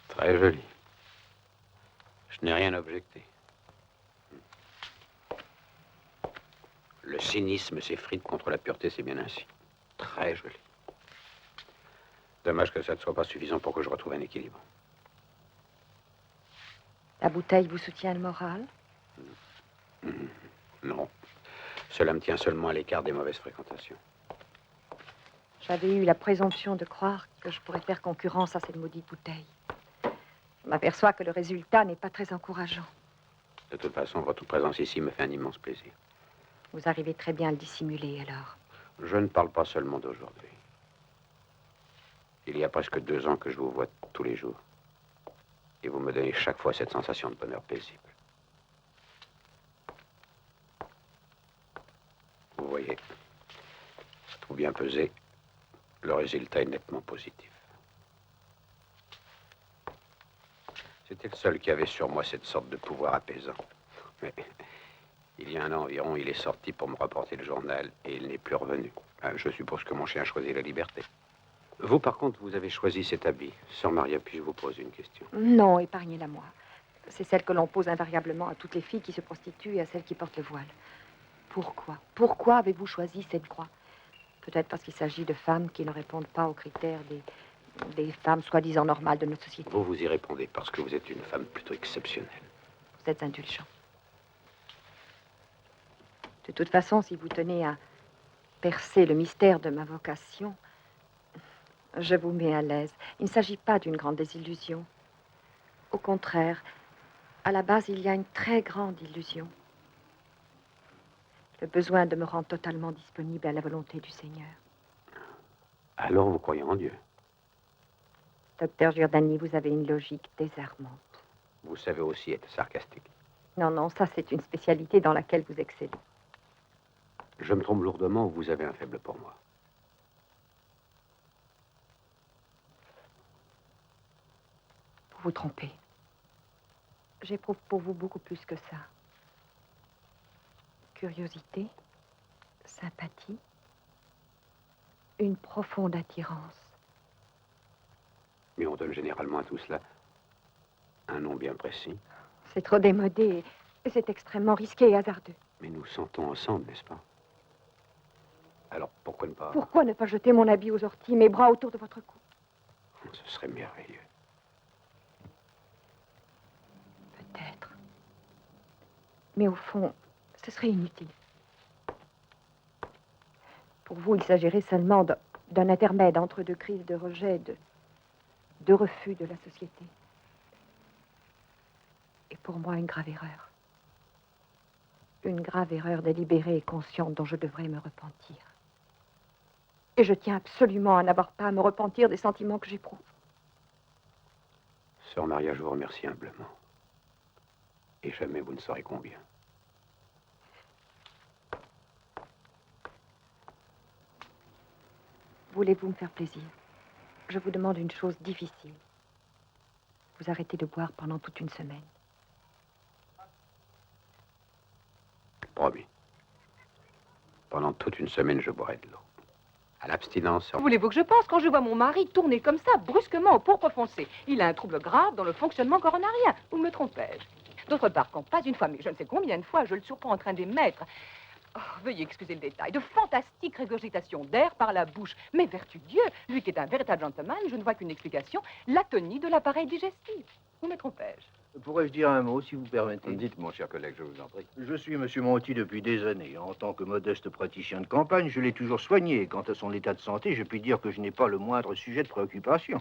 Très joli. Je n'ai rien objecté. Le cynisme s'effrite contre la pureté, c'est bien ainsi. Très joli. Dommage que ça ne soit pas suffisant pour que je retrouve un équilibre. La bouteille vous soutient le moral? Non. Cela me tient seulement à l'écart des mauvaises fréquentations. J'avais eu la présomption de croire que je pourrais faire concurrence à cette maudite bouteille. Je m'aperçois que le résultat n'est pas très encourageant. De toute façon, votre présence ici me fait un immense plaisir. Vous arrivez très bien à le dissimuler, alors. Je ne parle pas seulement d'aujourd'hui. Il y a presque 2 ans que je vous vois tous les jours. Et vous me donnez chaque fois cette sensation de bonheur paisible. Vous voyez, tout bien pesé, le résultat est nettement positif. C'était le seul qui avait sur moi cette sorte de pouvoir apaisant. Mais il y a un an environ, il est sorti pour me rapporter le journal et il n'est plus revenu. Je suppose que mon chien a choisi la liberté. Vous, par contre, vous avez choisi cet habit. Sœur Maria, puis-je vous poser une question? Non, épargnez-la moi. C'est celle que l'on pose invariablement à toutes les filles qui se prostituent et à celles qui portent le voile. Pourquoi? Pourquoi avez-vous choisi cette voie? Peut-être parce qu'il s'agit de femmes qui ne répondent pas aux critères des femmes soi-disant normales de notre société. Vous y répondez parce que vous êtes une femme plutôt exceptionnelle. Vous êtes indulgent. De toute façon, si vous tenez à percer le mystère de ma vocation, je vous mets à l'aise. Il ne s'agit pas d'une grande désillusion. Au contraire, à la base, il y a une très grande illusion. Le besoin de me rendre totalement disponible à la volonté du Seigneur. Alors vous croyez en Dieu? Docteur Giordani, vous avez une logique désarmante. Vous savez aussi être sarcastique. Non, non, ça c'est une spécialité dans laquelle vous excellez. Je me trompe lourdement ou vous avez un faible pour moi? Vous vous trompez. J'éprouve pour vous beaucoup plus que ça. Curiosité, sympathie, une profonde attirance. Mais on donne généralement à tout cela un nom bien précis. C'est trop démodé et c'est extrêmement risqué et hasardeux. Mais nous sentons ensemble, n'est-ce pas? Alors pourquoi ne pas... Pourquoi ne pas jeter mon habit aux orties, mes bras autour de votre cou? Ce serait merveilleux. Peut-être. Mais au fond, ce serait inutile. Pour vous, il s'agirait seulement d'un intermède entre 2 crises de rejet, de refus de la société. Et pour moi, une grave erreur. Une grave erreur délibérée et consciente dont je devrais me repentir. Et je tiens absolument à n'avoir pas à me repentir des sentiments que j'éprouve. Sœur Maria, je vous remercie humblement. Et jamais vous ne saurez combien. Voulez-vous me faire plaisir? Je vous demande une chose difficile. Vous arrêtez de boire pendant toute une semaine. Promis. Pendant toute une semaine, je boirai de l'eau. À l'abstinence. Voulez-vous que je pense quand je vois mon mari tourner comme ça, brusquement au pourpre foncé? Il a un trouble grave dans le fonctionnement coronarien. Ou me trompais-je? D'autre part, quand pas une fois, mais je ne sais combien de fois, je le surprends en train d'émettre. Oh, veuillez excuser le détail. De fantastiques régurgitations d'air par la bouche. Mais vertu Dieu, lui qui est un véritable gentleman, je ne vois qu'une explication, l'atonie de l'appareil digestif. Ou me trompais-je? Pourrais-je dire un mot, si vous permettez? Dites, mon cher collègue, je vous en prie. Je suis M. Monti depuis des années. En tant que modeste praticien de campagne, je l'ai toujours soigné. Quant à son état de santé, je puis dire que je n'ai pas le moindre sujet de préoccupation.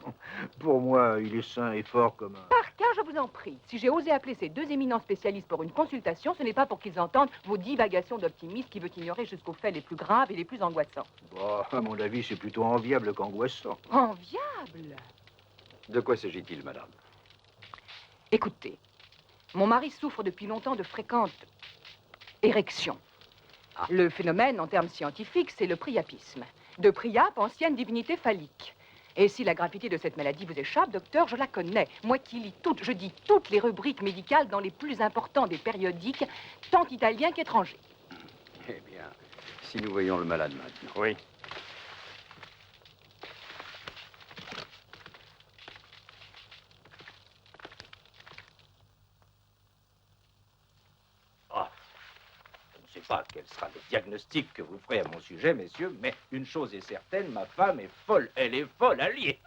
Pour moi, il est sain et fort comme un... Par cœur, je vous en prie. Si j'ai osé appeler ces deux éminents spécialistes pour une consultation, ce n'est pas pour qu'ils entendent vos divagations d'optimisme qui veut ignorer jusqu'aux faits les plus graves et les plus angoissants. Bon, à mon avis, c'est plutôt enviable qu'angoissant. Enviable? De quoi s'agit-il, madame? Écoutez, mon mari souffre depuis longtemps de fréquentes érections. Le phénomène, en termes scientifiques, c'est le priapisme. De Priape, ancienne divinité phallique. Et si la gravité de cette maladie vous échappe, docteur, je la connais. Moi qui lis je dis toutes les rubriques médicales dans les plus importants des périodiques, tant italiens qu'étrangers. Eh bien, si nous voyons le malade maintenant. Oui. Je ne sais pas quel sera le diagnostic que vous ferez à mon sujet, messieurs, mais une chose est certaine, ma femme est folle. Elle est folle alliée.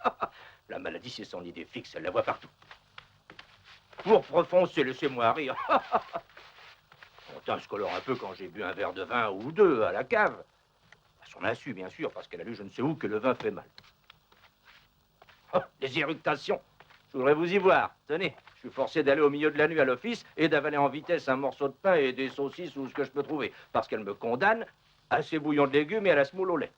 La maladie, c'est son idée fixe, elle la voit partout. Pour profoncer, laissez-moi rire. On teint se colore un peu quand j'ai bu un verre de vin ou deux à la cave. À son insu, bien sûr, parce qu'elle a lu je ne sais où que le vin fait mal. Oh, les éructations. Je voudrais vous y voir. Tenez, je suis forcé d'aller au milieu de la nuit à l'office et d'avaler en vitesse un morceau de pain et des saucisses ou ce que je peux trouver. Parce qu'elle me condamne à ces bouillons de légumes et à la semoule au lait.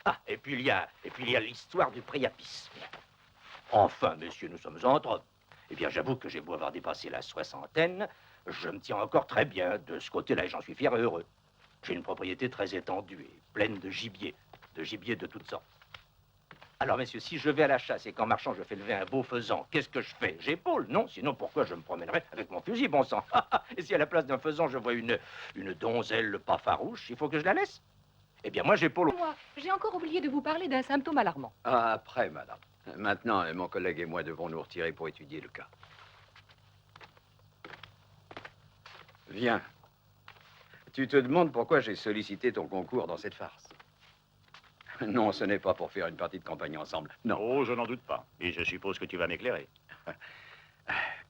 Ah, et puis il y a l'histoire du priapisme. Enfin, messieurs, nous sommes entre hommes. Eh bien, j'avoue que j'ai beau avoir dépassé la soixantaine, je me tiens encore très bien de ce côté-là et j'en suis fier et heureux. J'ai une propriété très étendue et pleine de gibier de toutes sortes. Alors, messieurs, si je vais à la chasse et qu'en marchant, je fais lever un beau faisan, qu'est-ce que je fais? J'épaule, non? Sinon, pourquoi je me promènerais avec mon fusil, bon sang? Et si à la place d'un faisan, je vois une donzelle pas farouche, il faut que je la laisse? Eh bien, moi, j'épaule. Moi, j'ai encore oublié de vous parler d'un symptôme alarmant. Ah, après, madame. Maintenant, mon collègue et moi devons nous retirer pour étudier le cas. Viens. Tu te demandes pourquoi j'ai sollicité ton concours dans cette farce? Non, ce n'est pas pour faire une partie de campagne ensemble. Non. Oh, je n'en doute pas. Et je suppose que tu vas m'éclairer.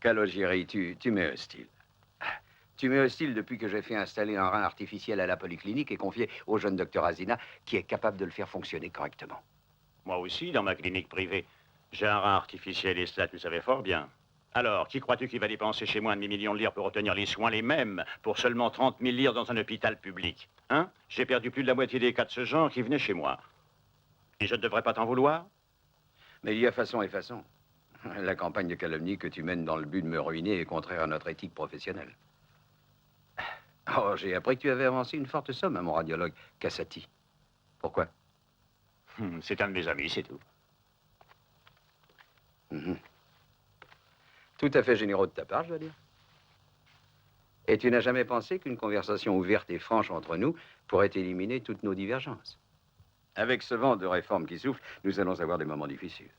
Calogéry, tu m'es hostile. Tu m'es hostile depuis que j'ai fait installer un rein artificiel à la polyclinique et confié au jeune docteur Azina qui est capable de le faire fonctionner correctement. Moi aussi, dans ma clinique privée, j'ai un rein artificiel et cela, tu le savais fort bien. Alors, qui crois-tu qui va dépenser chez moi 1 demi-million de lire pour obtenir les soins les mêmes pour seulement 30 000 lire dans un hôpital public? Hein? J'ai perdu plus de la moitié des cas de ce genre qui venaient chez moi. Et je ne devrais pas t'en vouloir? Mais il y a façon et façon. La campagne de calomnie que tu mènes dans le but de me ruiner est contraire à notre éthique professionnelle. Oh, j'ai appris que tu avais avancé une forte somme à mon radiologue, Cassati. Pourquoi? C'est un de mes amis, c'est tout. Tout à fait généreux de ta part, je dois dire. Et tu n'as jamais pensé qu'une conversation ouverte et franche entre nous pourrait éliminer toutes nos divergences? Avec ce vent de réforme qui souffle, nous allons avoir des moments difficiles.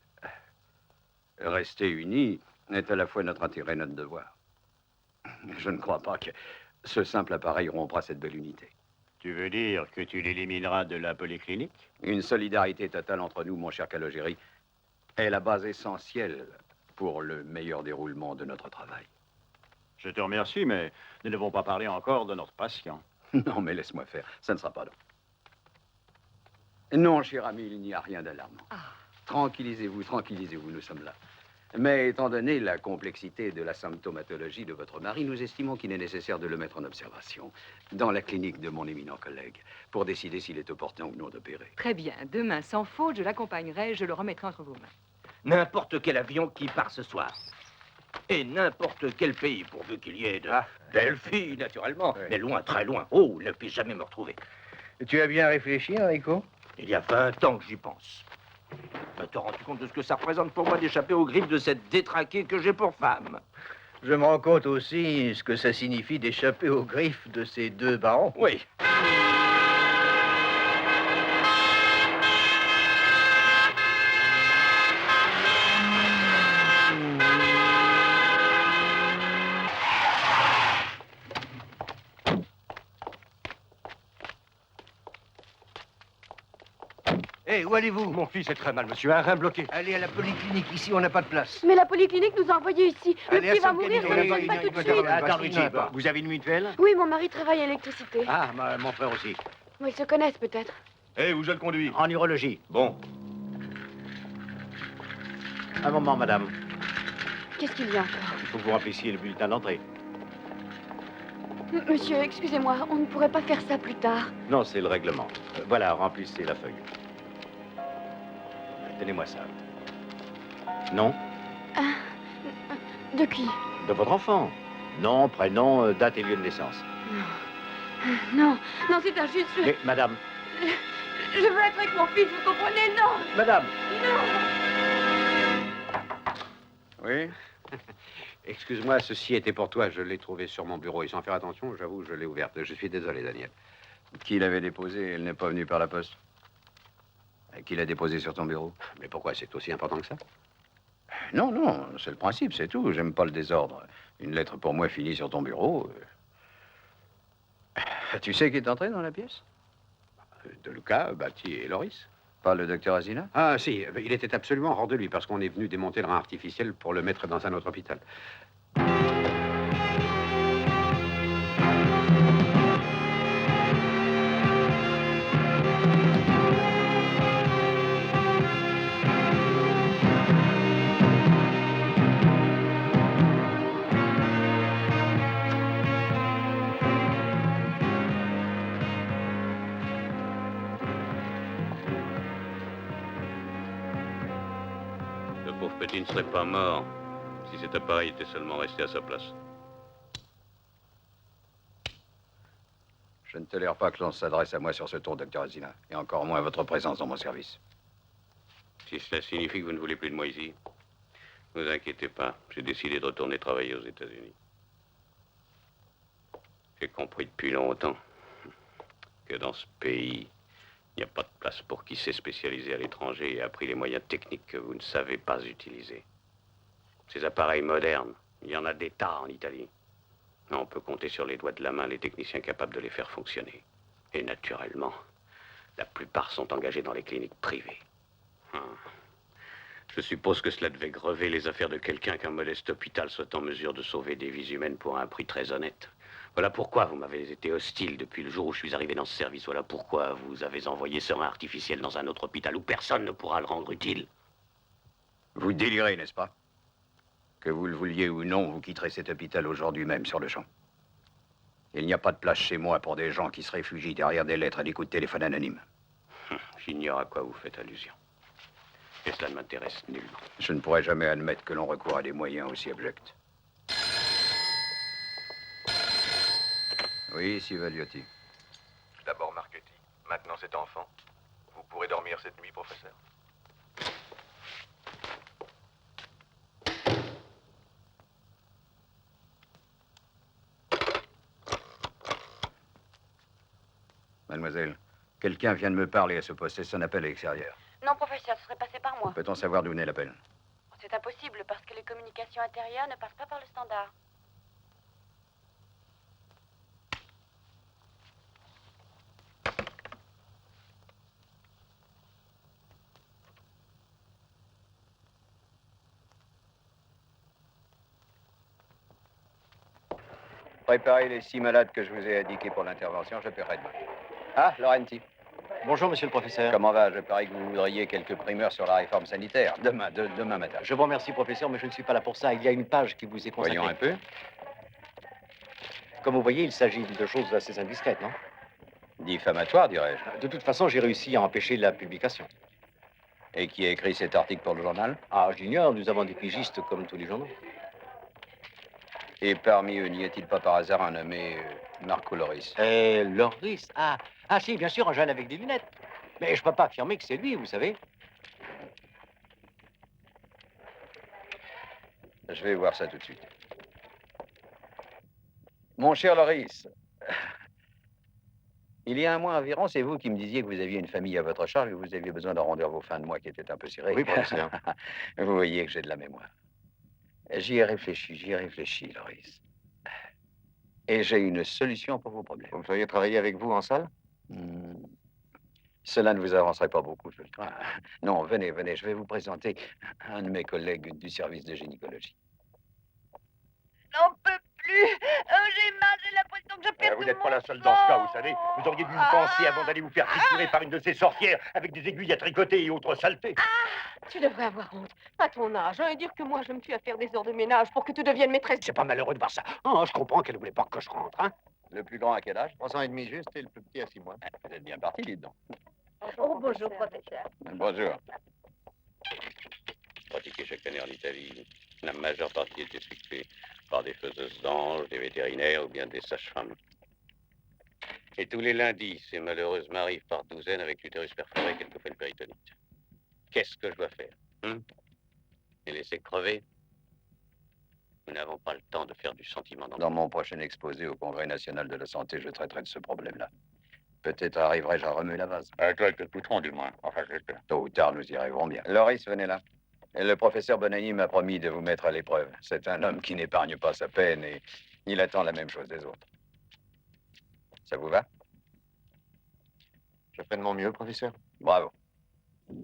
Rester unis est à la fois notre intérêt et notre devoir. Je ne crois pas que ce simple appareil rompra cette belle unité. Tu veux dire que tu l'élimineras de la polyclinique? Une solidarité totale entre nous, mon cher Calogéry, est la base essentielle pour le meilleur déroulement de notre travail. Je te remercie, mais nous n'avons pas parlé encore de notre patient. Non, mais laisse-moi faire, ça ne sera pas long. Non, cher ami, il n'y a rien d'alarmant. Tranquillisez-vous, tranquillisez-vous, nous sommes là. Mais étant donné la complexité de la symptomatologie de votre mari, nous estimons qu'il est nécessaire de le mettre en observation dans la clinique de mon éminent collègue pour décider s'il est opportun ou non d'opérer. Très bien. Demain, sans faute, je l'accompagnerai, je le remettrai entre vos mains. N'importe quel avion qui part ce soir. Et n'importe quel pays, pourvu qu'il y ait de belles filles, naturellement. Mais loin, très loin. Oh, ne puis jamais me retrouver. Tu as bien réfléchi, Enrico? Il y a 20 ans que j'y pense. Te rends-tu compte de ce que ça représente pour moi d'échapper aux griffes de cette détraquée que j'ai pour femme? Je me rends compte aussi ce que ça signifie d'échapper aux griffes de ces deux barons. Oui. Hé, où allez-vous? Mon fils est très mal, monsieur. Un rein bloqué. Allez à la polyclinique, ici, on n'a pas de place. Mais la polyclinique nous a envoyés ici. Le Allez, petit à va mourir, San ça ne Canino, sonne pas tout de là-bas, suite. Attends, Luigi, vous avez une mutuelle? Oui, mon mari travaille à l'électricité. Ah, mon frère aussi. Bon, ils se connaissent peut-être. Hé, où je le conduis? En urologie. Bon. Un moment, madame. Qu'est-ce qu'il y a encore? Il faut que vous remplissiez le bulletin d'entrée. Monsieur, excusez-moi, on ne pourrait pas faire ça plus tard. Non, c'est le règlement. Voilà, remplissez la feuille. Donnez-moi ça. Non? De qui? De votre enfant. Nom, prénom, date et lieu de naissance. Non, non, c'est injuste. Mais, madame. Je veux être avec mon fils, vous comprenez? Non! Madame! Non! Oui? Excuse-moi, ceci était pour toi. Je l'ai trouvé sur mon bureau. Et sans faire attention, j'avoue, je l'ai ouverte. Je suis désolé, Daniel. Qui l'avait déposé? Elle n'est pas venue par la poste. Et qui l'a déposé sur ton bureau? Mais pourquoi? C'est aussi important que ça? Non, non, c'est le principe, c'est tout. J'aime pas le désordre. Une lettre pour moi finie sur ton bureau. Tu sais qui est entré dans la pièce? De Lucas, Batti et Loris. Pas le docteur Asina? Ah, si, il était absolument hors de lui parce qu'on est venu démonter le rein artificiel pour le mettre dans un autre hôpital. Petit ne serait pas mort si cet appareil était seulement resté à sa place. Je ne tolère pas que l'on s'adresse à moi sur ce ton, docteur Asina, et encore moins votre présence dans mon service. Si cela signifie que vous ne voulez plus de moi ici, ne vous inquiétez pas, j'ai décidé de retourner travailler aux États-Unis. J'ai compris depuis longtemps que dans ce pays, il n'y a pas de place pour qui s'est spécialisé à l'étranger et a pris les moyens techniques que vous ne savez pas utiliser. Ces appareils modernes, il y en a des tas en Italie. On peut compter sur les doigts de la main les techniciens capables de les faire fonctionner. Et naturellement, la plupart sont engagés dans les cliniques privées. Je suppose que cela devait grever les affaires de quelqu'un qu'un modeste hôpital soit en mesure de sauver des vies humaines pour un prix très honnête. Voilà pourquoi vous m'avez été hostile depuis le jour où je suis arrivé dans ce service. Voilà pourquoi vous avez envoyé ce rein artificiel dans un autre hôpital où personne ne pourra le rendre utile. Vous délirez, n'est-ce pas? Que vous le vouliez ou non, vous quitterez cet hôpital aujourd'hui même sur le champ. Il n'y a pas de place chez moi pour des gens qui se réfugient derrière des lettres et des coups de téléphone anonymes. J'ignore à quoi vous faites allusion. Et cela ne m'intéresse nullement. Je ne pourrai jamais admettre que l'on recourt à des moyens aussi abjects. Oui, Sivaliotti. D'abord Marchetti, maintenant cet enfant. Vous pourrez dormir cette nuit, professeur. Mademoiselle, quelqu'un vient de me parler à ce poste. Est-ce un appel à l'extérieur? Non, professeur, ce serait passé par moi. Peut-on savoir d'où venait l'appel? C'est impossible parce que les communications intérieures ne passent pas par le standard. Préparez les 6 malades que je vous ai indiqués pour l'intervention, je paierai demain. Ah, Laurenti. Bonjour, monsieur le professeur. Comment va? Je parie que vous voudriez quelques primeurs sur la réforme sanitaire. Demain matin. Je vous remercie, professeur, mais je ne suis pas là pour ça. Il y a une page qui vous est consacrée. Voyons un peu. Comme vous voyez, il s'agit de choses assez indiscrètes, non? Diffamatoire, dirais-je. De toute façon, j'ai réussi à empêcher la publication. Et qui a écrit cet article pour le journal? Ah, j'ignore, nous avons des pigistes comme tous les journaux. Et parmi eux, n'y a-t-il pas par hasard un nommé Marco Loris? Loris? Ah, si, bien sûr, un jeune avec des lunettes. Mais je peux pas affirmer que c'est lui, vous savez. Je vais voir ça tout de suite. Mon cher Loris, il y a un mois environ, c'est vous qui me disiez que vous aviez une famille à votre charge et que vous aviez besoin d'arrondir vos fins de mois qui étaient un peu serrées. Oui, professeur. Vous voyez que j'ai de la mémoire. J'y ai réfléchi, Loris. Et j'ai une solution pour vos problèmes. Vous me feriez travailler avec vous en salle? Cela ne vous avancerait pas beaucoup, je le crains. Non, venez, je vais vous présenter un de mes collègues du service de gynécologie. J'en peux plus. J'ai mal, j'ai l'impression que je perds Vous n'êtes pas la seule dans ce cas, vous savez. Vous auriez dû y penser avant d'aller vous faire triturer par une de ces sorcières avec des aiguilles à tricoter et autres saletés. Tu devrais avoir honte. À ton âge, et dire que moi, je me tue à faire des heures de ménage pour que tu deviennes maîtresse. C'est pas malheureux de voir ça. Oh, je comprends qu'elle voulait pas que je rentre, hein. Le plus grand à quel âge? 3 ans et demi juste et le plus petit à 6 mois. Vous êtes bien parti, dites donc. Oh, bonjour, professeur. Bonjour. Pratiqué chaque année en Italie, la majeure partie est effectuée par des faiseuses d'anges, des vétérinaires ou bien des sages-femmes. Et tous les lundis, ces malheureuses m'arrivent par douzaines avec l'utérus perforé, quelquefois une péritonite. Qu'est-ce que je dois faire? Les laisser crever? Nous n'avons pas le temps de faire du sentiment Dans mon prochain exposé au Congrès national de la santé, je traiterai de ce problème-là. Peut-être arriverai-je à remuer la vase. Quelques poutrons, du moins. Enfin, j'espère. Tôt ou tard, nous y arriverons bien. Loris, venez là. Et le professeur Bonagni m'a promis de vous mettre à l'épreuve. C'est un homme qui n'épargne pas sa peine et il attend la même chose des autres. Ça vous va? Je ferai de mon mieux, professeur. Bravo.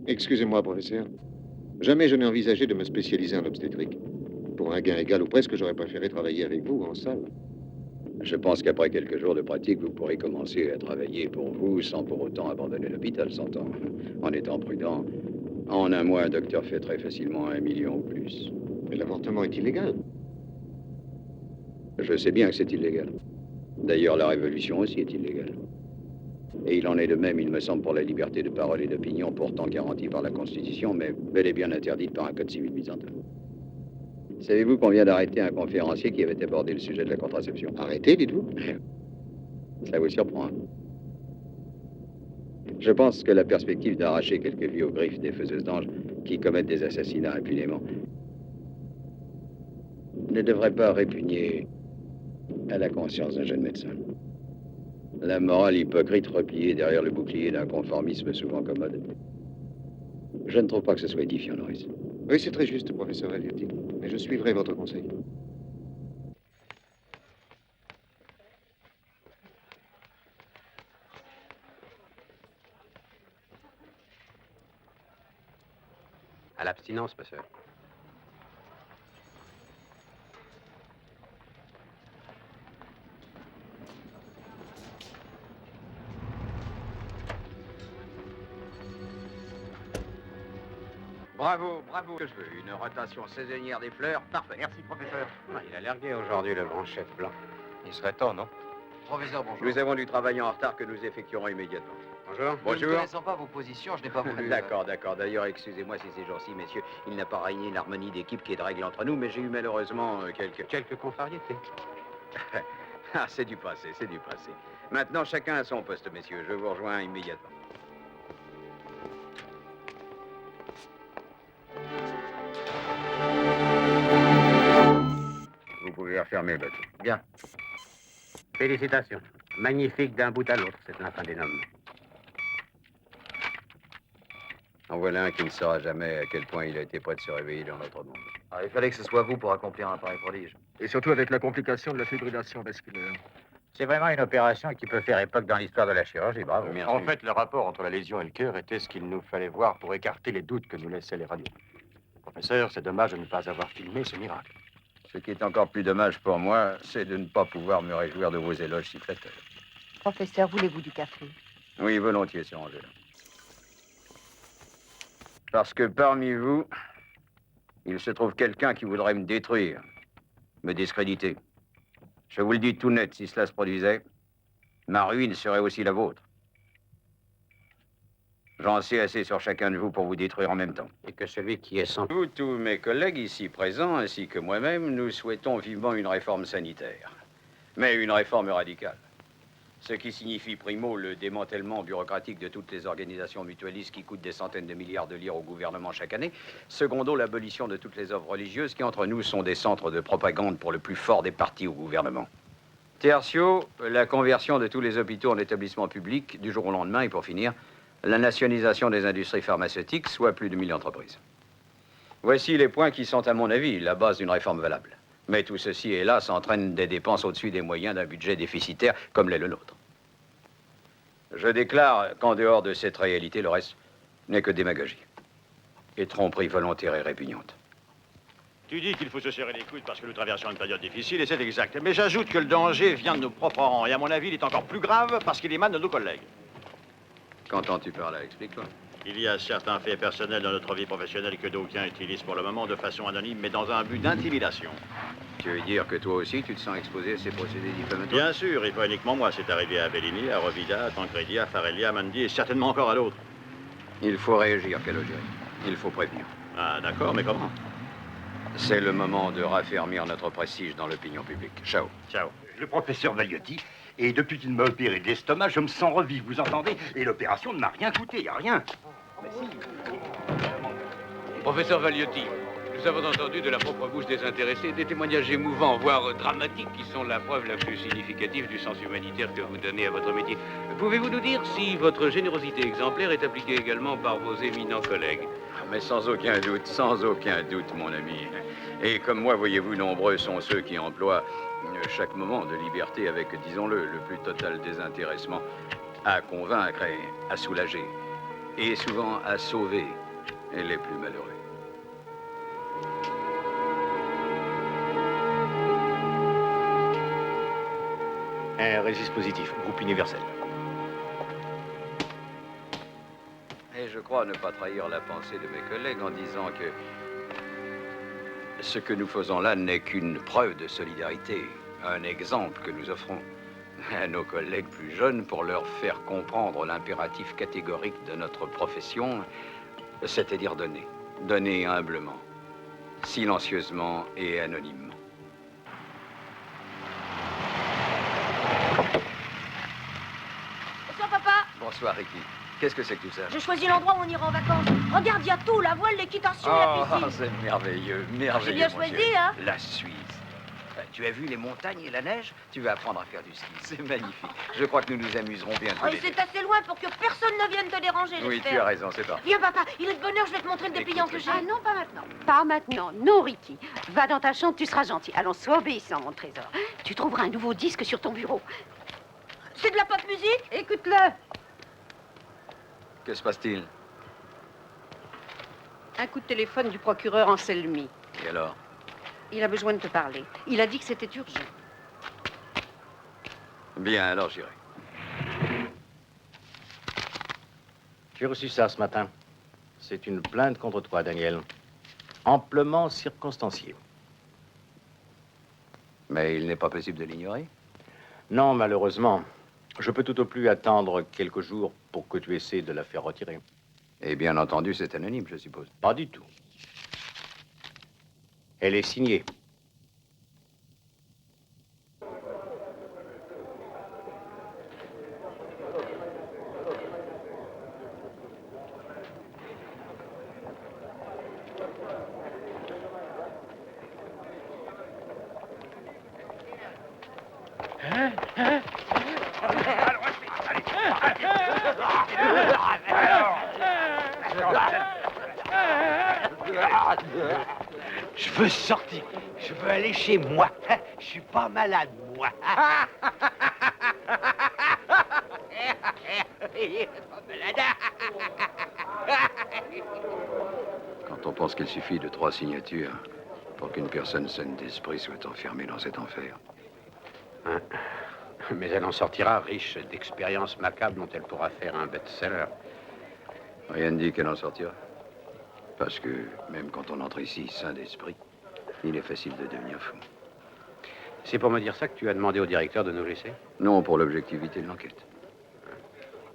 Excusez-moi, professeur. Jamais je n'ai envisagé de me spécialiser en obstétrique. Pour un gain égal ou presque, j'aurais préféré travailler avec vous en salle. Je pense qu'après quelques jours de pratique, vous pourrez commencer à travailler pour vous sans pour autant abandonner l'hôpital, s'entend. En étant prudent, en un mois, un docteur fait très facilement 1 million ou plus. Mais l'avortement est illégal. Je sais bien que c'est illégal. D'ailleurs, la révolution aussi est illégale. Et il en est de même, il me semble, pour la liberté de parole et d'opinion, pourtant garantie par la Constitution, mais bel et bien interdite par un code civil byzantin. Savez-vous qu'on vient d'arrêter un conférencier qui avait abordé le sujet de la contraception? Arrêté, dites-vous? Ça vous surprend, hein? Je pense que la perspective d'arracher quelques vies aux griffes des faiseuses d'anges qui commettent des assassinats impunément ne devrait pas répugner à la conscience d'un jeune médecin. La morale hypocrite repliée derrière le bouclier d'un conformisme souvent commode. Je ne trouve pas que ce soit édifiant, Loris. Oui, c'est très juste, professeur Ferzetti. Mais je suivrai votre conseil. À l'abstinence, ma sœur. Bravo, bravo. Que je veux, une rotation saisonnière des fleurs, parfait. Merci, professeur. Ah, il a l'air gai aujourd'hui, le grand chef blanc. Il serait temps, non? Professeur, bonjour. Nous avons du travail en retard que nous effectuerons immédiatement. Bonjour. Nous ne connaissons pas vos positions, je n'ai pas voulu... D'accord. D'ailleurs, excusez-moi si ces jours-ci, messieurs, il n'a pas régné l'harmonie d'équipe qui est de règle entre nous, mais j'ai eu malheureusement Quelques contrariétés. Ah, c'est du passé. Maintenant, chacun à son poste, messieurs. Je vous rejoins immédiatement. Vous pouvez refermer le bateau. Bien. Félicitations. Magnifique d'un bout à l'autre, c'est un fin des hommes. En voilà un qui ne saura jamais à quel point il a été prêt de se réveiller dans notre monde. Ah, il fallait que ce soit vous pour accomplir un pareil prodige. Et surtout avec la complication de la fibrillation vasculaire. C'est vraiment une opération qui peut faire époque dans l'histoire de la chirurgie, bravo. Merci. En fait, le rapport entre la lésion et le cœur était ce qu'il nous fallait voir pour écarter les doutes que nous laissaient les radios. Professeur, c'est dommage de ne pas avoir filmé ce miracle. Ce qui est encore plus dommage pour moi, c'est de ne pas pouvoir me réjouir de vos éloges si flatteurs. Professeur, voulez-vous du café? Oui, volontiers, sœur Angela. Parce que parmi vous, il se trouve quelqu'un qui voudrait me détruire, me discréditer. Je vous le dis tout net, si cela se produisait, ma ruine serait aussi la vôtre. J'en sais assez sur chacun de vous pour vous détruire en même temps. Et que celui qui est sans... Vous, tous mes collègues ici présents, ainsi que moi-même, nous souhaitons vivement une réforme sanitaire. Mais une réforme radicale. Ce qui signifie, primo, le démantèlement bureaucratique de toutes les organisations mutualistes qui coûtent des centaines de milliards de lire au gouvernement chaque année. Secondo, l'abolition de toutes les œuvres religieuses qui, entre nous, sont des centres de propagande pour le plus fort des partis au gouvernement. Tertio, la conversion de tous les hôpitaux en établissements publics du jour au lendemain. Et pour finir, la nationalisation des industries pharmaceutiques, soit plus de 1000 entreprises. Voici les points qui sont, à mon avis, la base d'une réforme valable. Mais tout ceci, hélas, entraîne des dépenses au-dessus des moyens d'un budget déficitaire comme l'est le nôtre. Je déclare qu'en dehors de cette réalité, le reste n'est que démagogie. Et tromperie volontaire et répugnante. Tu dis qu'il faut se serrer les coudes parce que nous traversons une période difficile, et c'est exact. Mais j'ajoute que le danger vient de nos propres rangs, et à mon avis, il est encore plus grave parce qu'il émane de nos collègues. Qu'entends-tu par là? Explique-toi. Il y a certains faits personnels dans notre vie professionnelle que d'aucuns utilisent pour le moment de façon anonyme, mais dans un but d'intimidation. Tu veux dire que toi aussi, tu te sens exposé à ces procédés diffamatoires? Bien sûr, et pas uniquement moi. C'est arrivé à Bellini, à Rovida, à Tancredi, à Farelli, à Mandi, et certainement encore à d'autres. Il faut réagir, Calogéry. Il faut prévenir. Ah, d'accord, mais comment? C'est le moment de raffermir notre prestige dans l'opinion publique. Ciao. Ciao. Le professeur Vagliotti, et depuis qu'il m'a opéré de l'estomac, je me sens revivre, vous entendez? Et l'opération ne m'a rien coûté, rien. Professeur Vagliotti, nous avons entendu de la propre bouche des intéressés des témoignages émouvants, voire dramatiques, qui sont la preuve la plus significative du sens humanitaire que vous donnez à votre métier. Pouvez-vous nous dire si votre générosité exemplaire est appliquée également par vos éminents collègues? Mais sans aucun doute, mon ami. Et comme moi, voyez-vous, nombreux sont ceux qui emploient chaque moment de liberté avec, disons-le, le plus total désintéressement, à convaincre et à soulager, et souvent à sauver les plus malheureux. Un registre positif, groupe universel. Et je crois ne pas trahir la pensée de mes collègues en disant que ce que nous faisons là n'est qu'une preuve de solidarité, un exemple que nous offrons à nos collègues plus jeunes pour leur faire comprendre l'impératif catégorique de notre profession, c'est-à-dire donner. Donner humblement, silencieusement et anonymement. Bonsoir, papa. Bonsoir, Ricky. Qu'est-ce que c'est que tout ça? J'ai choisi l'endroit où on ira en vacances. Regarde, il y a tout, la voile, l'équitation et la piscine. C'est merveilleux, merveilleux. J'ai bien mon choisi, chéri. hein? La Suisse. Tu as vu les montagnes et la neige? Tu vas apprendre à faire du ski. C'est magnifique. Je crois que nous nous amuserons bien tous Oh, les deux. c'est assez loin pour que personne ne vienne te déranger, Oui, j'espère. tu as raison, c'est parfait. Viens, papa, il est de bonne heure, je vais te montrer le dépliant que j'ai. Ah non, pas maintenant. Pas maintenant. Non, Ricky. Va dans ta chambre, tu seras gentil. Allons, sois obéissant, mon trésor. Tu trouveras un nouveau disque sur ton bureau. C'est de la pop musique? Écoute-le. Que se passe-t-il? Un coup de téléphone du procureur Anselmi. Et alors? Il a besoin de te parler. Il a dit que c'était urgent. Bien, alors j'irai. J'ai reçu ça ce matin. C'est une plainte contre toi, Daniel. Amplement circonstanciée. Mais il n'est pas possible de l'ignorer? Non, malheureusement. Je peux tout au plus attendre quelques jours pour que tu essaies de la faire retirer. Et bien entendu, c'est anonyme, je suppose. Pas du tout. Elle est signée. Je veux sortir. Je veux aller chez moi. Je suis pas malade, moi. Quand on pense qu'il suffit de 3 signatures pour qu'une personne saine d'esprit soit enfermée dans cet enfer. Hein? Mais elle en sortira riche d'expériences macabres dont elle pourra faire un best-seller. Rien ne dit qu'elle en sortira. Parce que même quand on entre ici sain d'esprit, il est facile de devenir fou. C'est pour me dire ça que tu as demandé au directeur de nous laisser? Non, pour l'objectivité de l'enquête.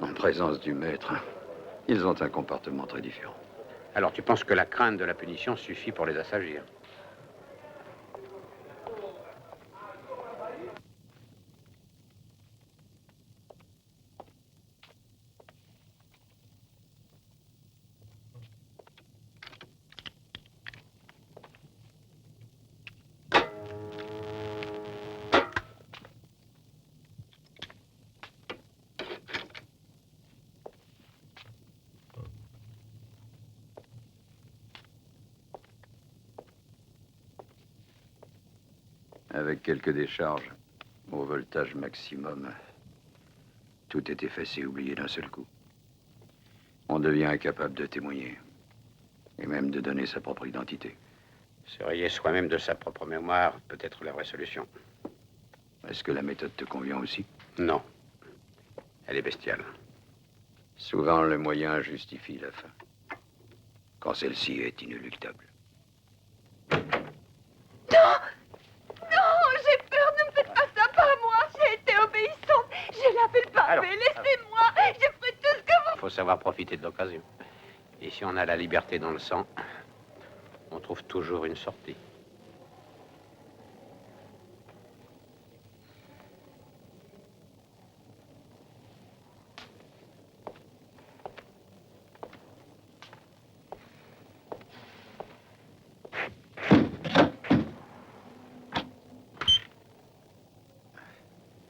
En présence du maître, Ils ont un comportement très différent. Alors tu penses que la crainte de la punition suffit pour les assagir? Avec quelques décharges, au voltage maximum, tout est effacé et oublié d'un seul coup. On devient incapable de témoigner, et même de donner sa propre identité. Se rayer soi-même de sa propre mémoire peut être la vraie solution. Est-ce que la méthode te convient aussi? Non. Elle est bestiale. Souvent, le moyen justifie la fin, quand celle-ci est inéluctable. Non! Non, j'ai peur, ne me faites pas ça, pas moi. J'ai été obéissante. J'ai lavé le pavé, laissez-moi. J'ai fait tout ce que vous... Il faut savoir profiter de l'occasion. Et si on a la liberté dans le sang, on trouve toujours une sortie.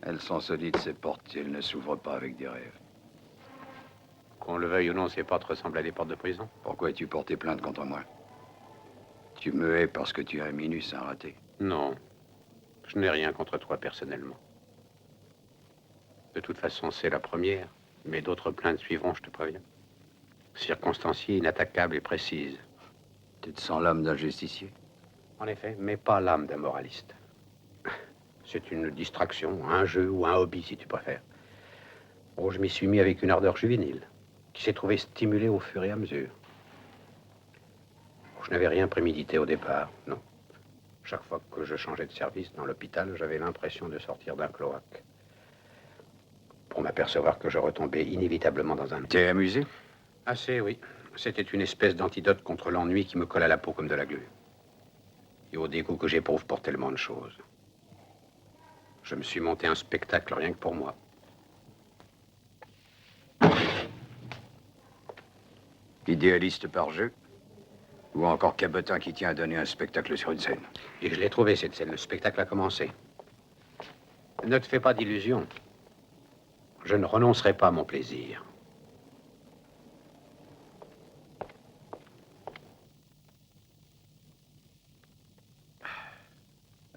Elles sont solides, ces portes, et elles ne s'ouvrent pas avec des rêves. Qu'on le veuille ou non, ces portes ressemblent à des portes de prison. Pourquoi as-tu porté plainte contre moi? Tu me hais parce que tu as un minus à rater. Non, je n'ai rien contre toi personnellement. De toute façon, c'est la première, mais d'autres plaintes suivront, je te préviens. Circonstanciée, inattaquable et précise. Tu te sens l'âme d'un justicier? En effet, mais pas l'âme d'un moraliste. C'est une distraction, un jeu ou un hobby, si tu préfères. Oh, je m'y suis mis avec une ardeur juvénile, qui s'est trouvée stimulée au fur et à mesure. Je n'avais rien prémédité au départ, non. Chaque fois que je changeais de service dans l'hôpital, j'avais l'impression de sortir d'un cloaque. Pour m'apercevoir que je retombais inévitablement dans un... T'es amusé? Assez, oui. C'était une espèce d'antidote contre l'ennui qui me colle à la peau comme de la glu. Et au dégoût que j'éprouve pour tellement de choses. Je me suis monté un spectacle rien que pour moi. Idéaliste par jeu? Ou encore cabotin qui tient à donner un spectacle sur une scène? Et je l'ai trouvé, cette scène. Le spectacle a commencé. Ne te fais pas d'illusions. Je ne renoncerai pas à mon plaisir.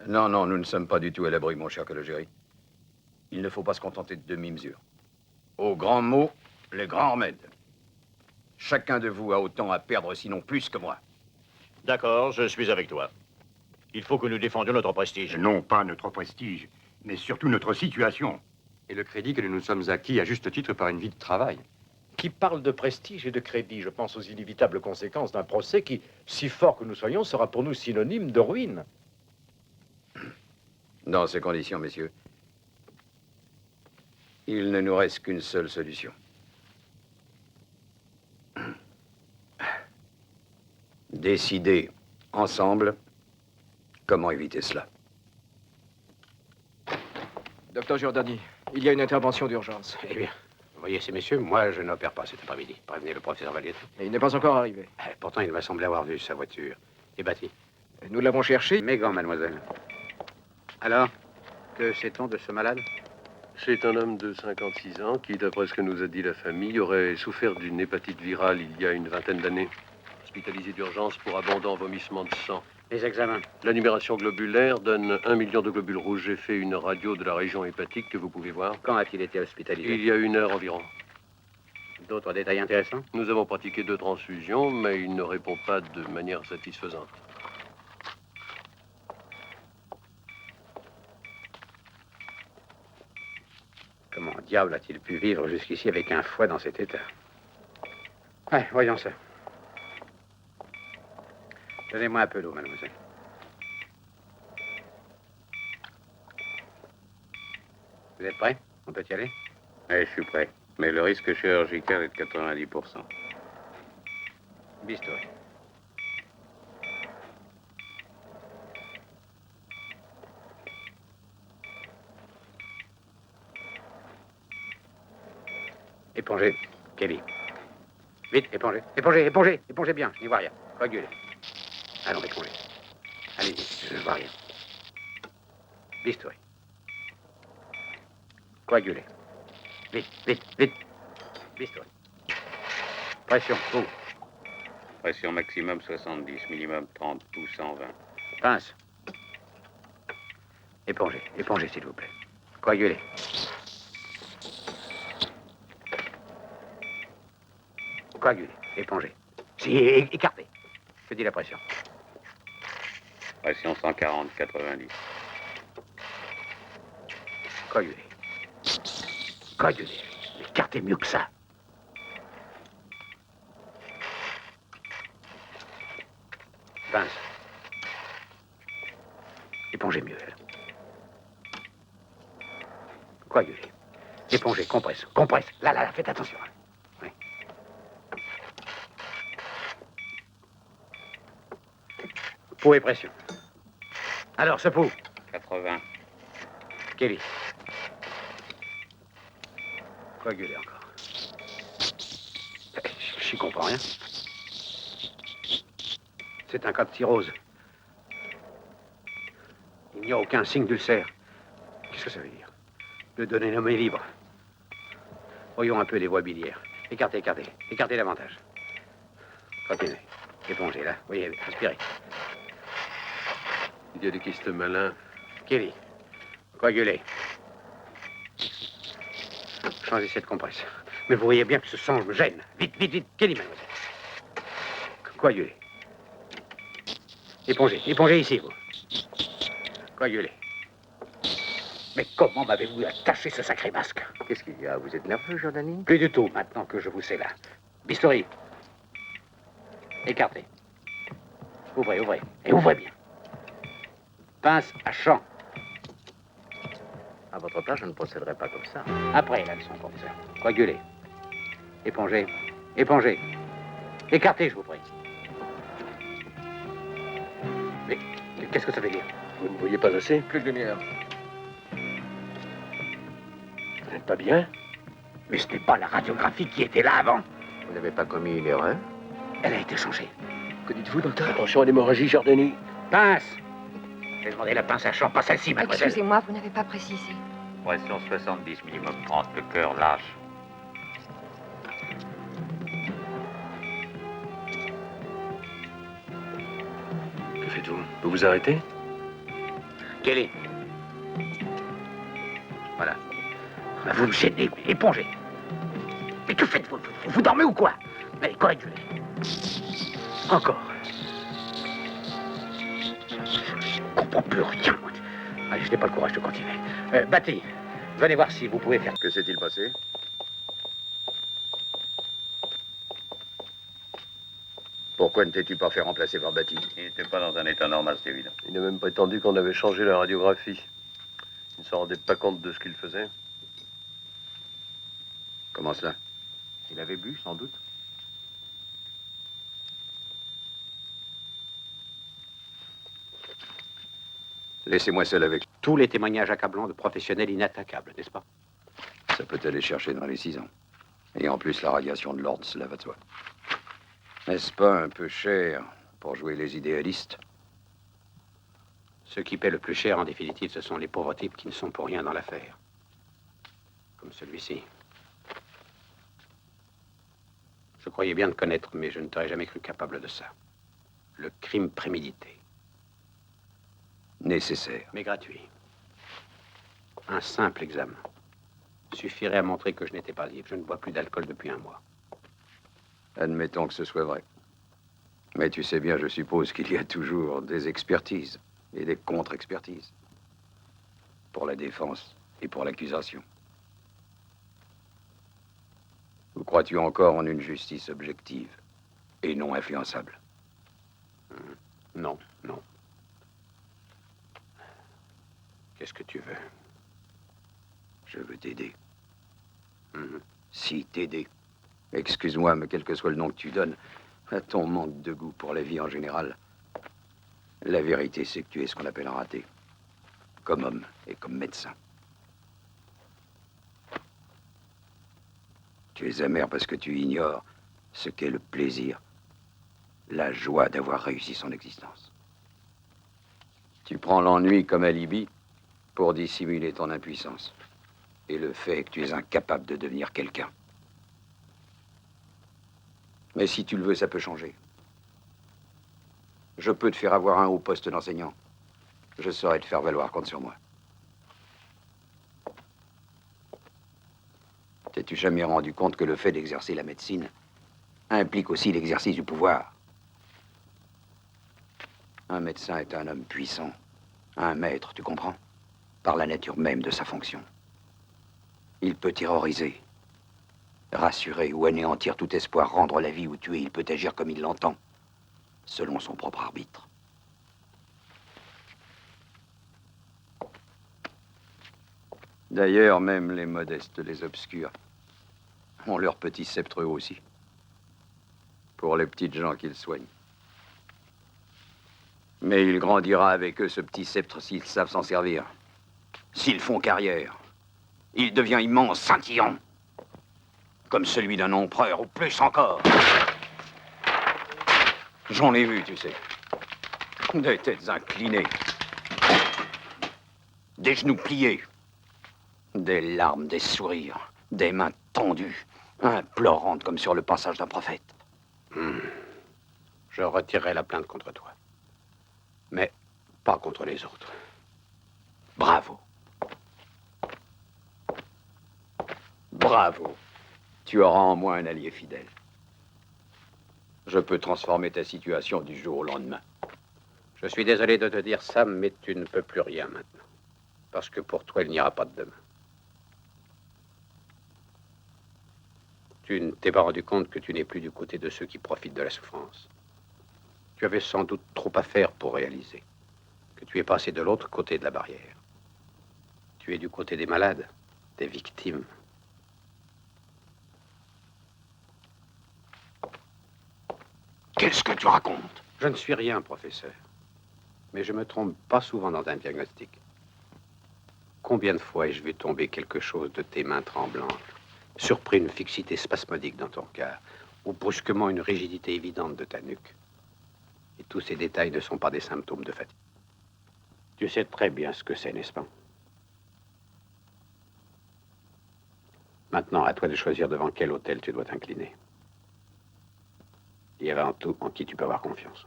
Non, non, nous ne sommes pas du tout à l'abri, mon cher Calogéry. Il ne faut pas se contenter de demi-mesures. Aux grands mots, les grands remèdes. Chacun de vous a autant à perdre, sinon plus que moi. D'accord, je suis avec toi. Il faut que nous défendions notre prestige. Non, pas notre prestige, mais surtout notre situation. Et le crédit que nous nous sommes acquis à juste titre par une vie de travail. Qui parle de prestige et de crédit, je pense aux inévitables conséquences d'un procès qui, si fort que nous soyons, sera pour nous synonyme de ruine. Dans ces conditions, messieurs, il ne nous reste qu'une seule solution. Décider ensemble comment éviter cela. Docteur Giordani, il y a une intervention d'urgence. Eh bien, voyez ces messieurs, moi je n'opère pas cet après-midi. Prévenez le professeur Valietti. Mais il n'est pas encore arrivé. Pourtant, il m'a semblé avoir vu sa voiture. Et bâtie. Nous l'avons cherché. Mes gants, mademoiselle. Alors, que sait-on de ce malade? C'est un homme de 56 ans qui, d'après ce que nous a dit la famille, aurait souffert d'une hépatite virale il y a une vingtaine d'années. Hospitalisé d'urgence pour abondant vomissement de sang. Les examens. La numération globulaire donne 1 million de globules rouges. J'ai fait une radio de la région hépatique que vous pouvez voir. Quand a-t-il été hospitalisé? Il y a 1 heure environ. D'autres détails intéressants? Nous avons pratiqué 2 transfusions, mais il ne répond pas de manière satisfaisante. Comment diable a-t-il pu vivre jusqu'ici avec un foie dans cet état? Ouais, voyons ça. Donnez-moi un peu d'eau, mademoiselle. Vous êtes prêts? On peut y aller? Oui, je suis prêt. Mais le risque chirurgical est de 90%. Bistouri. Épongez, Kelly. Vite, épongez, épongez, épongez, épongez bien, je n'y vois rien. Coagulez. Allons, épongez. Allez-y, je ne vois rien. Bistouri. Coagulez. Vite, vite, vite. Bistouri. Pression, vous. Pression maximum 70, minimum 30, tout 120. Pince. Épongez, épongez, s'il vous plaît. Coagulez. Coagulez, épongez. Si, écartez. Je dis la pression. Pression 140, 90. Coagulez. Coagulez. Écartez mieux que ça. Pince. Épongez mieux, elle. Coagulez. Épongez, compresse, compresse. Là, là, là, faites attention. Oui. Pouls et pression. Alors, ce pouls. 80. Kelly. Coagulez encore. J'y comprends rien. C'est un cas de cirrhose. Il n'y a aucun signe d'ulcère. Qu'est-ce que ça veut dire? Le donner nommé libre. Voyons un peu les voies biliaires. Écartez, écartez. Écartez davantage. Continuez. Épongez, là. Voyez, respirez. Il y a des kystes malins. Kelly. Coagulez. Changez cette compresse. Mais vous voyez bien que ce sang me gêne. Vite, vite, vite. Kelly, mademoiselle. Coagulez. Épongez, épongez ici, vous. Coagulez. Mais comment m'avez-vous attaché ce sacré masque? Qu'est-ce qu'il y a? Vous êtes nerveux, Jordanie? Plus du tout, maintenant que je vous sais là. Bistouri. Écartez. Ouvrez, ouvrez. Et ouvrez bien. Pince à champ. À votre place, je ne procéderai pas comme ça. Après la leçon, professeur. Coagulez. Épongez. Épongez. Écartez, je vous prie. Mais qu'est-ce que ça veut dire? Vous ne voyez pas assez? Plus de lumière. Vous n'êtes pas bien? Mais ce n'est pas la radiographie qui était là avant. Vous n'avez pas commis une erreur? Elle a été changée. Que dites-vous, docteur? Attention à l'hémorragie, Jordanie. Pince. J'ai demandé la pince à champ, pas celle-ci, mademoiselle. Excusez-moi, vous n'avez pas précisé. Pression 70, minimum 30. Le cœur lâche. Que faites-vous? Vous vous arrêtez? Kelly. Voilà. Vous me gênez, épongez. Mais que faites-vous? Vous dormez ou quoi? Allez, coagulez. Encore. Je comprends plus rien. Allez, je n'ai pas le courage de continuer. Batty, venez voir si vous pouvez faire... Que s'est-il passé? Pourquoi ne t'es-tu pas fait remplacer par Batty? Il n'était pas dans un état normal, c'est évident. Il a même prétendu qu'on avait changé la radiographie. Il ne s'en rendait pas compte de ce qu'il faisait. Comment cela? Il avait bu, sans doute. Laissez-moi seul avec lui. Tous les témoignages accablants de professionnels inattaquables, n'est-ce pas? Ça peut aller chercher dans les 6 ans. Et en plus, la radiation de l'ordre, cela va de soi. N'est-ce pas un peu cher pour jouer les idéalistes? Ceux qui paient le plus cher, en définitive, ce sont les pauvres types qui ne sont pour rien dans l'affaire. Comme celui-ci. Je croyais bien te connaître, mais je ne t'aurais jamais cru capable de ça. Le crime prémédité. Nécessaire. Mais gratuit. Un simple examen suffirait à montrer que je n'étais pas ivre. Je ne bois plus d'alcool depuis 1 mois. Admettons que ce soit vrai. Mais tu sais bien, je suppose qu'il y a toujours des expertises et des contre-expertises. Pour la défense et pour l'accusation. Ou crois-tu encore en une justice objective et non influençable? Non, non. Qu'est-ce que tu veux? Je veux t'aider. Si, t'aider. Excuse-moi, mais quel que soit le nom que tu donnes, à ton manque de goût pour la vie en général, la vérité, c'est que tu es ce qu'on appelle un raté. Comme homme et comme médecin. Tu es amer parce que tu ignores ce qu'est le plaisir, la joie d'avoir réussi son existence. Tu prends l'ennui comme alibi pour dissimuler ton impuissance. Et le fait que tu es incapable de devenir quelqu'un. Mais si tu le veux, ça peut changer. Je peux te faire avoir un haut poste d'enseignant. Je saurai te faire valoir, compte sur moi. T'es-tu jamais rendu compte que le fait d'exercer la médecine implique aussi l'exercice du pouvoir? Un médecin est un homme puissant, un maître, tu comprends? Par la nature même de sa fonction. Il peut terroriser, rassurer ou anéantir tout espoir, rendre la vie ou tuer. Il peut agir comme il l'entend, selon son propre arbitre. D'ailleurs, même les modestes, les obscurs, ont leur petit sceptre eux aussi, pour les petites gens qu'ils soignent. Mais il grandira avec eux, ce petit sceptre, s'ils savent s'en servir, s'ils font carrière. Il devient immense, scintillant, comme celui d'un empereur, ou plus encore. J'en ai vu, tu sais. Des têtes inclinées, des genoux pliés, des larmes, des sourires, des mains tendues, implorantes comme sur le passage d'un prophète. Je retirerai la plainte contre toi. Mais pas contre les autres. Bravo. Bravo. Tu auras en moi un allié fidèle. Je peux transformer ta situation du jour au lendemain. Je suis désolé de te dire ça, mais tu ne peux plus rien maintenant. Parce que pour toi, il n'y aura pas de demain. Tu ne t'es pas rendu compte que tu n'es plus du côté de ceux qui profitent de la souffrance. Tu avais sans doute trop à faire pour réaliser que tu es passé de l'autre côté de la barrière. Tu es du côté des malades, des victimes. Qu'est-ce que tu racontes? Je ne suis rien, professeur. Mais je me trompe pas souvent dans un diagnostic. Combien de fois ai-je vu tomber quelque chose de tes mains tremblantes, surpris une fixité spasmodique dans ton cœur, ou brusquement une rigidité évidente de ta nuque? Et tous ces détails ne sont pas des symptômes de fatigue. Tu sais très bien ce que c'est, n'est-ce pas? Maintenant, à toi de choisir devant quel autel tu dois t'incliner. Et avant tout, en qui tu peux avoir confiance.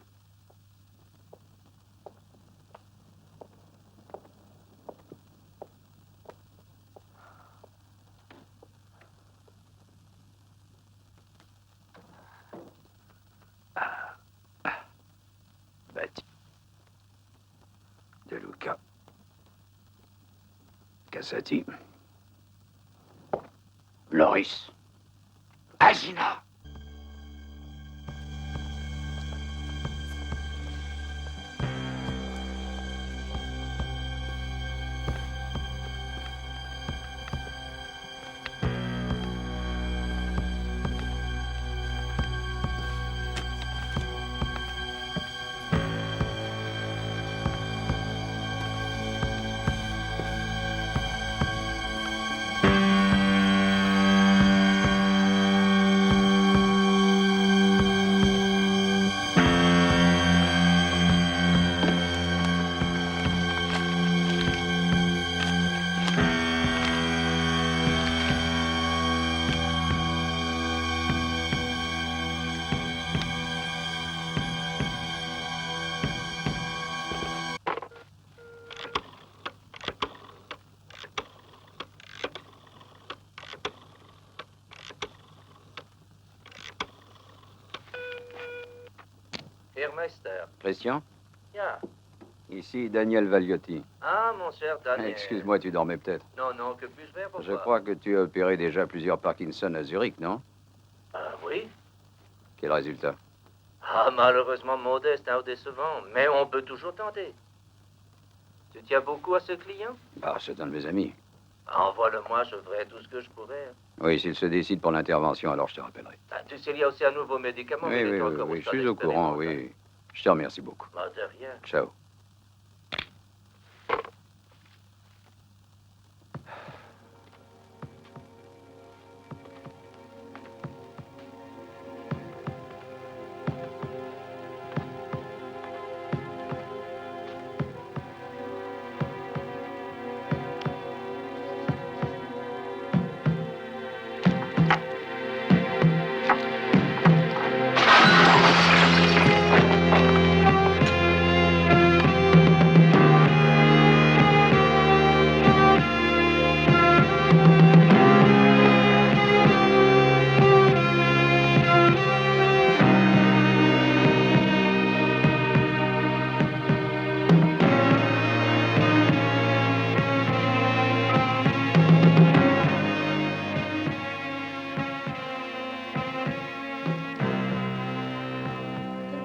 Bati. De Luca. Cassati. Loris. Agina. Christian? Ja. Ici Daniel Vagliotti. Ah, mon cher Daniel. Excuse-moi, tu dormais peut-être. Non, non, que puis-je faire pour Je toi? crois que tu as opéré déjà plusieurs Parkinson à Zurich, non? Ah, oui. Quel résultat? Ah, malheureusement modeste ou décevant, mais on peut toujours tenter. Tu tiens beaucoup à ce client? Ah, c'est un de mes amis. Envoie-le-moi, je ferai tout ce que je pourrai. Oui, s'il se décide pour l'intervention, alors je te rappellerai. Ah, tu sais, il y a aussi un nouveau médicament. Oui, mais il oui, est oui, encore oui, au je stade suis au courant, oui. Je te remercie beaucoup. Ah, de rien. Ciao.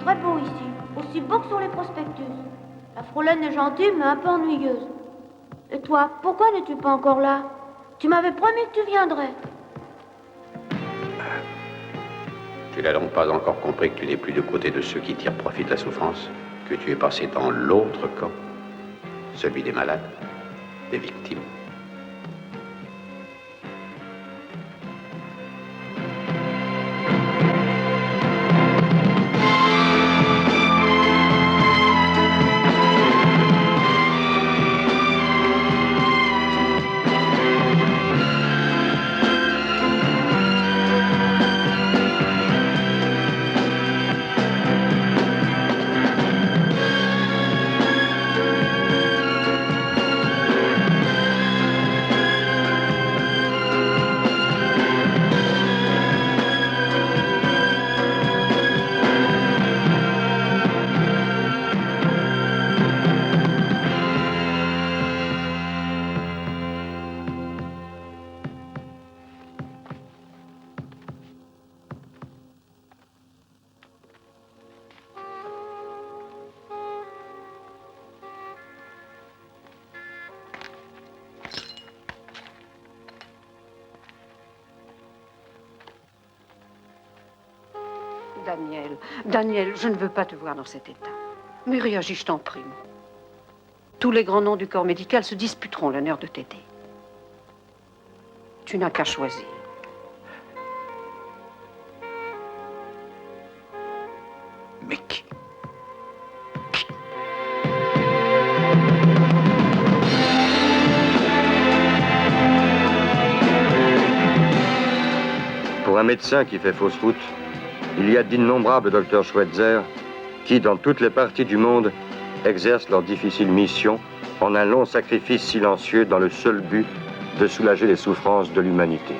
Très beau ici, aussi beau que sur les prospectus. La Frolaine est gentille, mais un peu ennuyeuse. Et toi, pourquoi n'es-tu pas encore là? Tu m'avais promis que tu viendrais. Tu n'as donc pas encore compris que tu n'es plus du côté de ceux qui tirent profit de la souffrance, que tu es passé dans l'autre camp, celui des malades, des victimes. Daniel, je ne veux pas te voir dans cet état. Mais réagis, je t'en prie. Tous les grands noms du corps médical se disputeront l'honneur de t'aider. Tu n'as qu'à choisir. Mais qui? Pour un médecin qui fait fausse route, il y a d'innombrables docteurs Schweitzer qui, dans toutes les parties du monde, exercent leur difficile mission en un long sacrifice silencieux dans le seul but de soulager les souffrances de l'humanité.